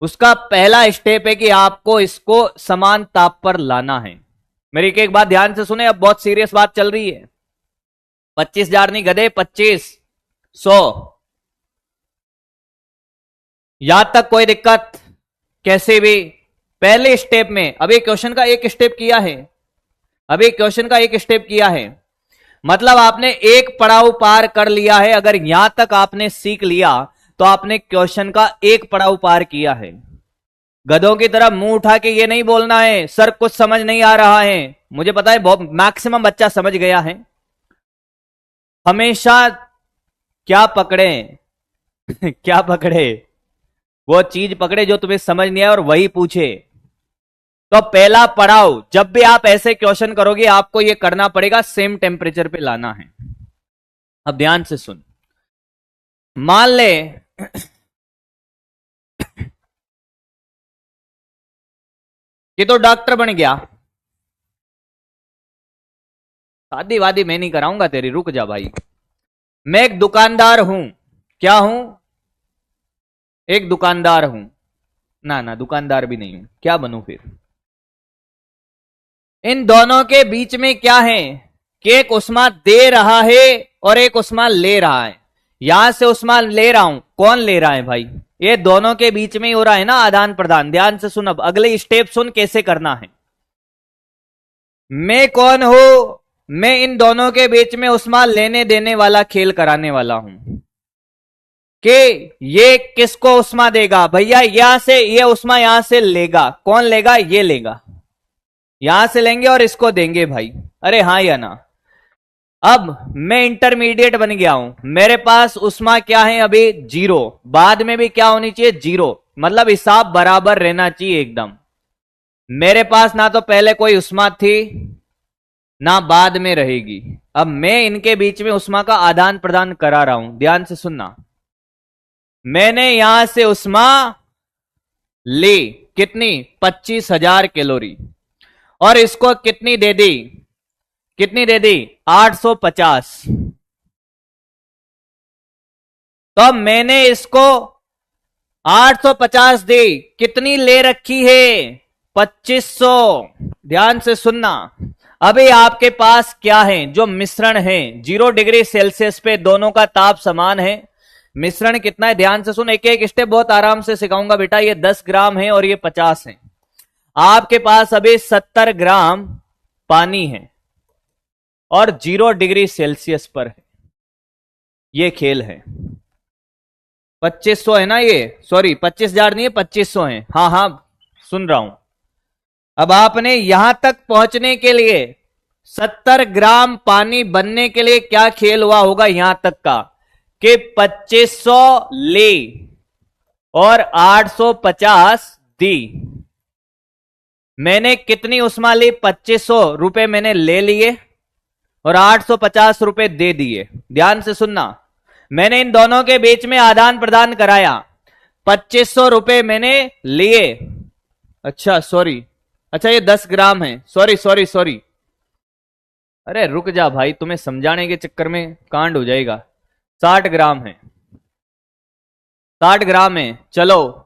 उसका पहला स्टेप है कि आपको इसको समान ताप पर लाना है। मेरी एक बात ध्यान से सुने, अब बहुत सीरियस बात चल रही है। 25,000 नहीं गधे, 2500। यहां तक कोई दिक्कत? कैसे भी पहले स्टेप में, अभी क्वेश्चन का एक स्टेप किया है, अभी क्वेश्चन का एक स्टेप किया है, मतलब आपने एक पड़ाव पार कर लिया है। अगर यहां तक आपने सीख लिया तो आपने क्वेश्चन का एक पड़ाव पार किया है। गधों की तरह मुंह उठा के ये नहीं बोलना है सर कुछ समझ नहीं आ रहा है। मुझे पता है बहुत मैक्सिमम बच्चा समझ गया है। हमेशा क्या पकड़े क्या पकड़े? वो चीज पकड़े जो तुम्हें समझ नहीं आया और वही पूछे। तो पहला पड़ाव, जब भी आप ऐसे क्वेश्चन करोगे आपको ये करना पड़ेगा, सेम टेम्परेचर पे लाना है। अब ध्यान से सुन, मान ले कि तो डॉक्टर बन गया। शादी वादी मैं नहीं कराऊंगा तेरी, रुक जा भाई। मैं एक दुकानदार हूं। क्या हूं? एक दुकानदार हूं। ना ना, दुकानदार भी नहीं हूं, क्या बनूं फिर? इन दोनों के बीच में क्या है कि एक उष्मा दे रहा है और एक उष्मा ले रहा है। यहां से उष्मा ले रहा हूं, कौन ले रहा है भाई? ये दोनों के बीच में ही हो रहा है ना आदान प्रदान। ध्यान से सुन, अब अगले स्टेप सुन कैसे करना है। मैं कौन हूं? मैं इन दोनों के बीच में उष्मा लेने देने वाला खेल कराने वाला हूं कि ये किसको उष्मा देगा भैया। यहां से ये उष्मा यहां से लेगा, कौन लेगा? ये लेगा, यहां से लेंगे और इसको देंगे भाई। अरे हाँ या ना? अब मैं इंटरमीडिएट बन गया हूं, मेरे पास उष्मा क्या है अभी? 0। बाद में भी क्या होनी चाहिए? 0। मतलब हिसाब बराबर रहना चाहिए एकदम। मेरे पास ना तो पहले कोई उष्मा थी ना बाद में रहेगी। अब मैं इनके बीच में उष्मा का आदान प्रदान करा रहा हूं। ध्यान से सुनना, मैंने यहां से उष्मा ली, कितनी? 25,000 कैलोरी, और इसको कितनी दे दी? कितनी दे दी? 850। तो मैंने इसको 850 दी, कितनी ले रखी है? 2500। ध्यान से सुनना, अभी आपके पास क्या है? जो मिश्रण है 0 डिग्री सेल्सियस पे दोनों का ताप समान है। मिश्रण कितना है? ध्यान से सुन, एक एक स्टेप बहुत आराम से सिखाऊंगा बेटा। ये 10 ग्राम है और ये 50 है। आपके पास अभी 70 ग्राम पानी है और 0 डिग्री सेल्सियस पर है। ये खेल है। 2500 है ना ये? सॉरी 25,000 नहीं है, 2500 है। हाँ हाँ सुन रहा हूं। अब आपने यहां तक पहुंचने के लिए 70 ग्राम पानी बनने के लिए क्या खेल हुआ होगा यहां तक का कि 2500 ले और 850 दी। मैंने कितनी उष्मा ली? 2500 रुपए मैंने ले लिए और 850 रुपए दे दिए। ध्यान से सुनना, मैंने इन दोनों के बीच में आदान प्रदान कराया। 2500 रुपए मैंने लिए। अच्छा सॉरी, अच्छा ये 10 ग्राम है। सॉरी सॉरी सॉरी, अरे रुक जा भाई, तुम्हें समझाने के चक्कर में कांड हो जाएगा। 60 ग्राम है, 60 ग्राम है। चलो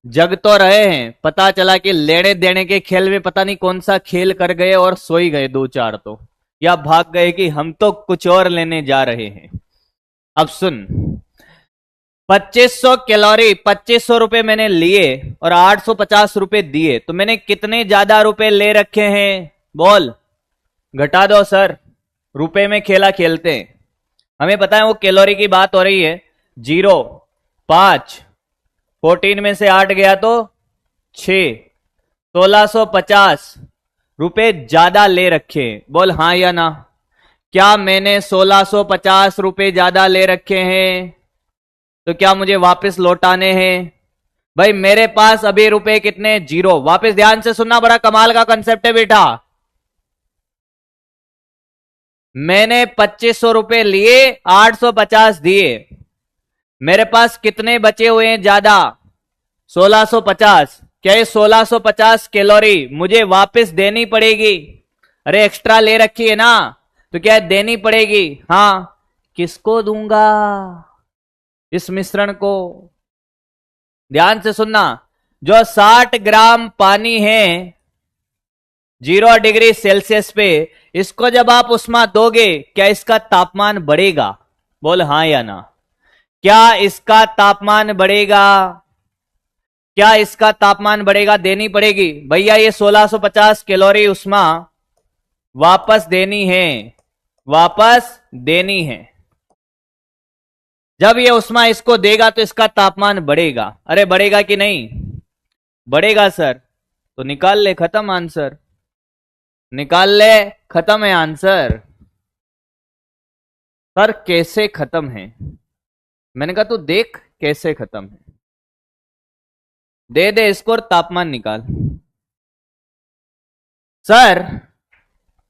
जग तो रहे हैं, पता चला कि लेने देने के खेल में पता नहीं कौन सा खेल कर गए और सो ही गए 2-4 तो, या भाग गए कि हम तो कुछ और लेने जा रहे हैं। अब सुन, 2500 कैलोरी, 2500 रुपए मैंने लिए और 850 रुपए दिए, तो मैंने कितने ज्यादा रुपए ले रखे हैं? बोल, घटा दो सर, रुपए में खेला खेलते हैं। हमें पता है वो कैलोरी की बात हो रही है। 0, 5, 14 में से 8 गया तो 6, 1650 रुपए ज्यादा ले रखे। बोल हाँ या ना। क्या मैंने 1650 रुपए ज्यादा ले रखे हैं तो क्या मुझे वापस लौटाने हैं? भाई मेरे पास अभी रुपए कितने? 0। वापस ध्यान से सुनना, बड़ा कमाल का कंसेप्ट है बेटा। मैंने 2500 रुपए लिए, 850 दिए, मेरे पास कितने बचे हुए हैं ज्यादा? 1650। क्या ये 1650 कैलोरी मुझे वापस देनी पड़ेगी? अरे एक्स्ट्रा ले रखी है ना, तो क्या देनी पड़ेगी? हाँ। किसको दूंगा? इस मिश्रण को। ध्यान से सुनना, जो 60 ग्राम पानी है 0 डिग्री सेल्सियस पे, इसको जब आप उष्मा दोगे, क्या इसका तापमान बढ़ेगा? बोल हाँ या ना। क्या इसका तापमान बढ़ेगा? क्या इसका तापमान बढ़ेगा? देनी पड़ेगी भैया। ये 1650 कैलोरी उष्मा वापस देनी है, वापस देनी है। जब ये उष्मा इसको देगा तो इसका तापमान बढ़ेगा। अरे बढ़ेगा कि नहीं? बढ़ेगा सर। तो निकाल ले, खत्म आंसर। निकाल ले, खत्म है आंसर। सर कैसे खत्म है? मैंने कहा तू देख कैसे खत्म है। दे दे इसको और तापमान निकाल। सर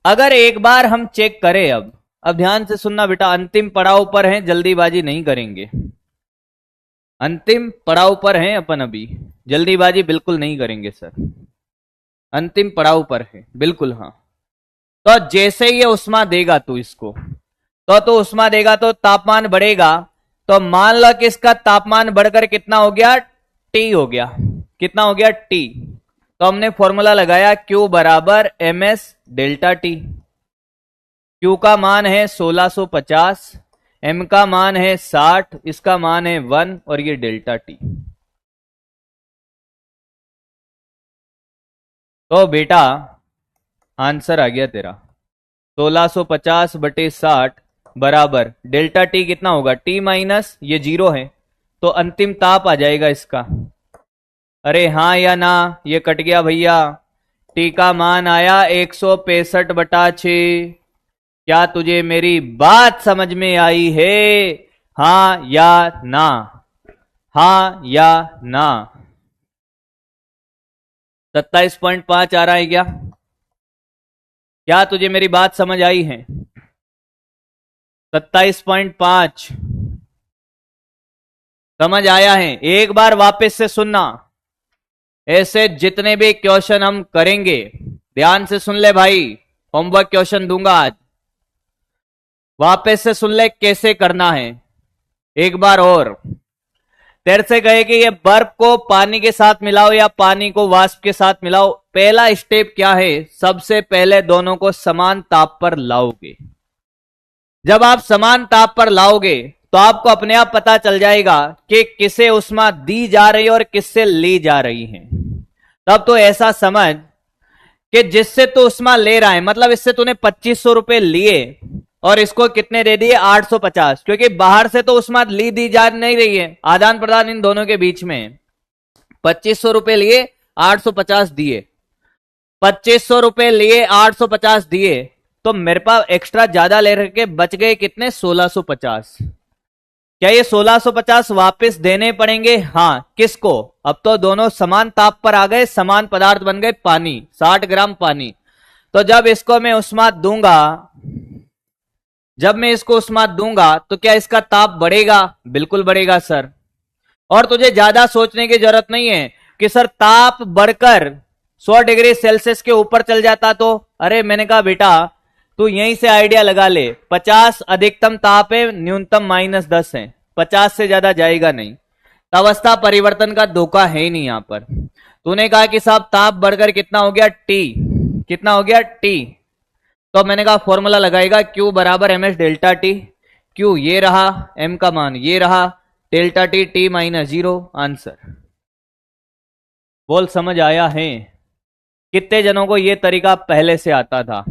अगर एक बार हम चेक करें, अब ध्यान से सुनना बेटा, अंतिम पड़ाव पर हैं, जल्दीबाजी नहीं करेंगे। अंतिम पड़ाव पर हैं अपन, अभी जल्दीबाजी बिल्कुल नहीं करेंगे सर। अंतिम पड़ाव पर है बिल्कुल। हाँ, तो जैसे ही ये उष्मा देगा तू इसको, तो उष्मा देगा तो तापमान बढ़ेगा। तो मान लो कि इसका तापमान बढ़कर कितना हो गया? T हो गया। कितना हो गया? T। तो हमने फॉर्मूला लगाया Q बराबर ms डेल्टा T। Q का मान है 1650, M का मान है 60, इसका मान है 1 और ये डेल्टा T। तो बेटा आंसर आ गया तेरा 1650 बटे 60 बराबर डेल्टा T कितना होगा? T माइनस ये 0 है तो अंतिम ताप आ जाएगा इसका। अरे हाँ या ना? ये कट गया भैया। T का मान आया 165 बटा 6। क्या तुझे मेरी बात समझ में आई है? हाँ या ना? हाँ या ना? 27.5 आ रहा है क्या? क्या तुझे मेरी बात समझ आई है? 27.5 समझ आया है? एक बार वापस से सुनना, ऐसे जितने भी क्वेश्चन हम करेंगे ध्यान से सुन ले भाई। होमवर्क क्वेश्चन दूंगा आज, वापस से सुन ले कैसे करना है। एक बार और तेरे से कहे कि ये बर्फ को पानी के साथ मिलाओ या पानी को वाष्प के साथ मिलाओ, पहला स्टेप क्या है? सबसे पहले दोनों को समान ताप पर लाओगे। जब आप समान ताप पर लाओगे तो आपको अपने आप पता चल जाएगा कि किसे उष्मा दी जा रही है और किससे ली जा रही है। तब तो ऐसा समझ कि जिससे तू उष्मा ले रहा है, मतलब इससे तूने 2500 रुपए लिए और इसको कितने दे दिए? 850, क्योंकि बाहर से तो उष्मा ली दी जा नहीं रही है, आदान प्रदान इन दोनों के बीच में। 2500 रुपए लिए, 850 दिए। 2500 रुपए लिए, 850 दिए, तो मेरे पास एक्स्ट्रा ज्यादा ले रखे बच गए कितने? 1650। क्या ये 1650 वापस देने पड़ेंगे? हाँ। किसको? अब तो दोनों समान ताप पर आ गए, समान पदार्थ बन गए, पानी, 60 ग्राम पानी। तो जब इसको मैं उष्मा दूंगा, जब मैं इसको उष्मा दूंगा तो क्या इसका ताप बढ़ेगा? बिल्कुल बढ़ेगा सर। और तुझे ज्यादा सोचने की जरूरत नहीं है कि सर ताप बढ़कर 100 डिग्री सेल्सियस के ऊपर चल जाता तो। अरे मैंने कहा बेटा तू यहीं से आइडिया लगा ले, 50 अधिकतम ताप है, न्यूनतम -10 है, 50 से ज्यादा जाएगा नहीं। अवस्था परिवर्तन का धोखा है ही नहीं यहां पर। तूने कहा कि साहब ताप बढ़कर कितना हो गया? T। कितना हो गया? T। तो मैंने कहा फॉर्मूला लगाएगा Q बराबर ms डेल्टा T। Q ये रहा, M का मान ये रहा, delta T T minus 0। Answer. बोल समझ आया है? कितने जनों को ये तरीका पहले से आता था?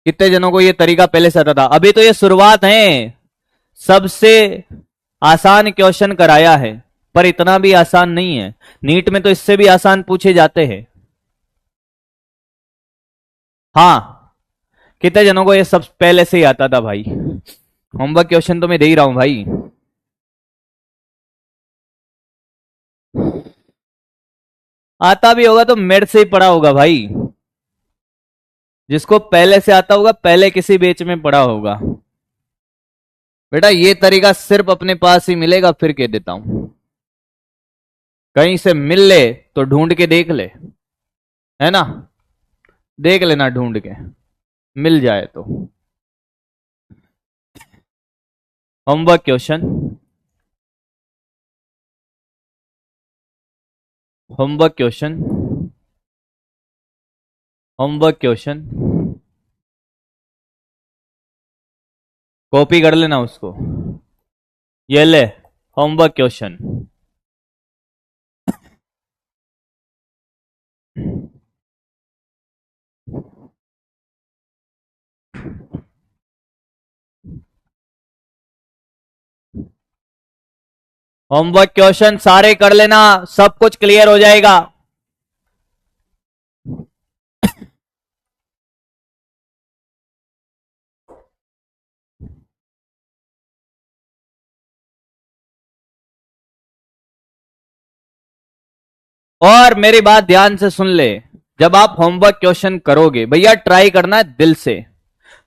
कितने जनों को ये तरीका पहले से आता था? अभी तो ये शुरुआत है, सबसे आसान क्वेश्चन कराया है, पर इतना भी आसान नहीं है। नीट में तो इससे भी आसान पूछे जाते हैं। हाँ, कितने जनों को ये सब पहले से ही आता था भाई? होमवर्क क्वेश्चन तो मैं दे ही रहा हूं भाई। आता भी होगा तो मेरे से ही पढ़ा होगा भाई। जिसको पहले से आता होगा पहले किसी बेच में पढ़ा होगा। बेटा ये तरीका सिर्फ अपने पास ही मिलेगा, फिर कह देता हूं। कहीं से मिल ले तो ढूंढ के देख ले, है ना? देख लेना ढूंढ के, मिल जाए तो। Homework question, homework question, homework question, copy कर लेना उसको। ये ले होमवर्क क्वेश्चन। होमवर्क क्वेश्चन सारे कर लेना, सब कुछ क्लियर हो जाएगा। और मेरी बात ध्यान से सुन ले, जब आप होमवर्क क्वेश्चन करोगे भैया ट्राई करना है दिल से,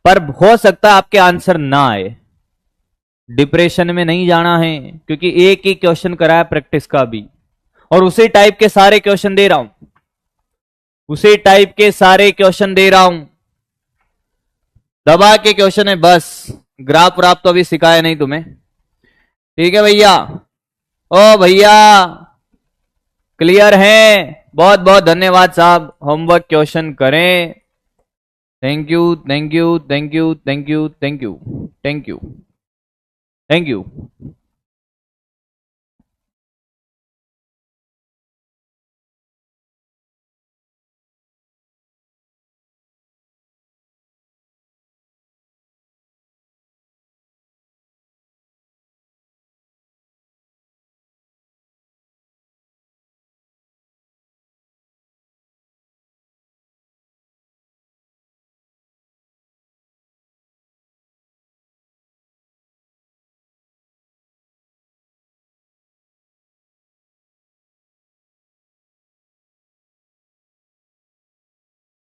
पर हो सकता है आपके आंसर ना आए। डिप्रेशन में नहीं जाना है, क्योंकि एक ही क्वेश्चन कराया प्रैक्टिस का भी, और उसी टाइप के सारे क्वेश्चन दे रहा हूं, उसी टाइप के सारे क्वेश्चन दे रहा हूं। दबा के क्वेश्चन है बस, ग्राफ व्राफ तो अभी सिखाया नहीं तुम्हें। ठीक है भैया? ओ भैया क्लियर है? बहुत बहुत धन्यवाद साहब, होमवर्क क्वेश्चन करें। Thank you thank you thank you thank you thank you thank you thank you.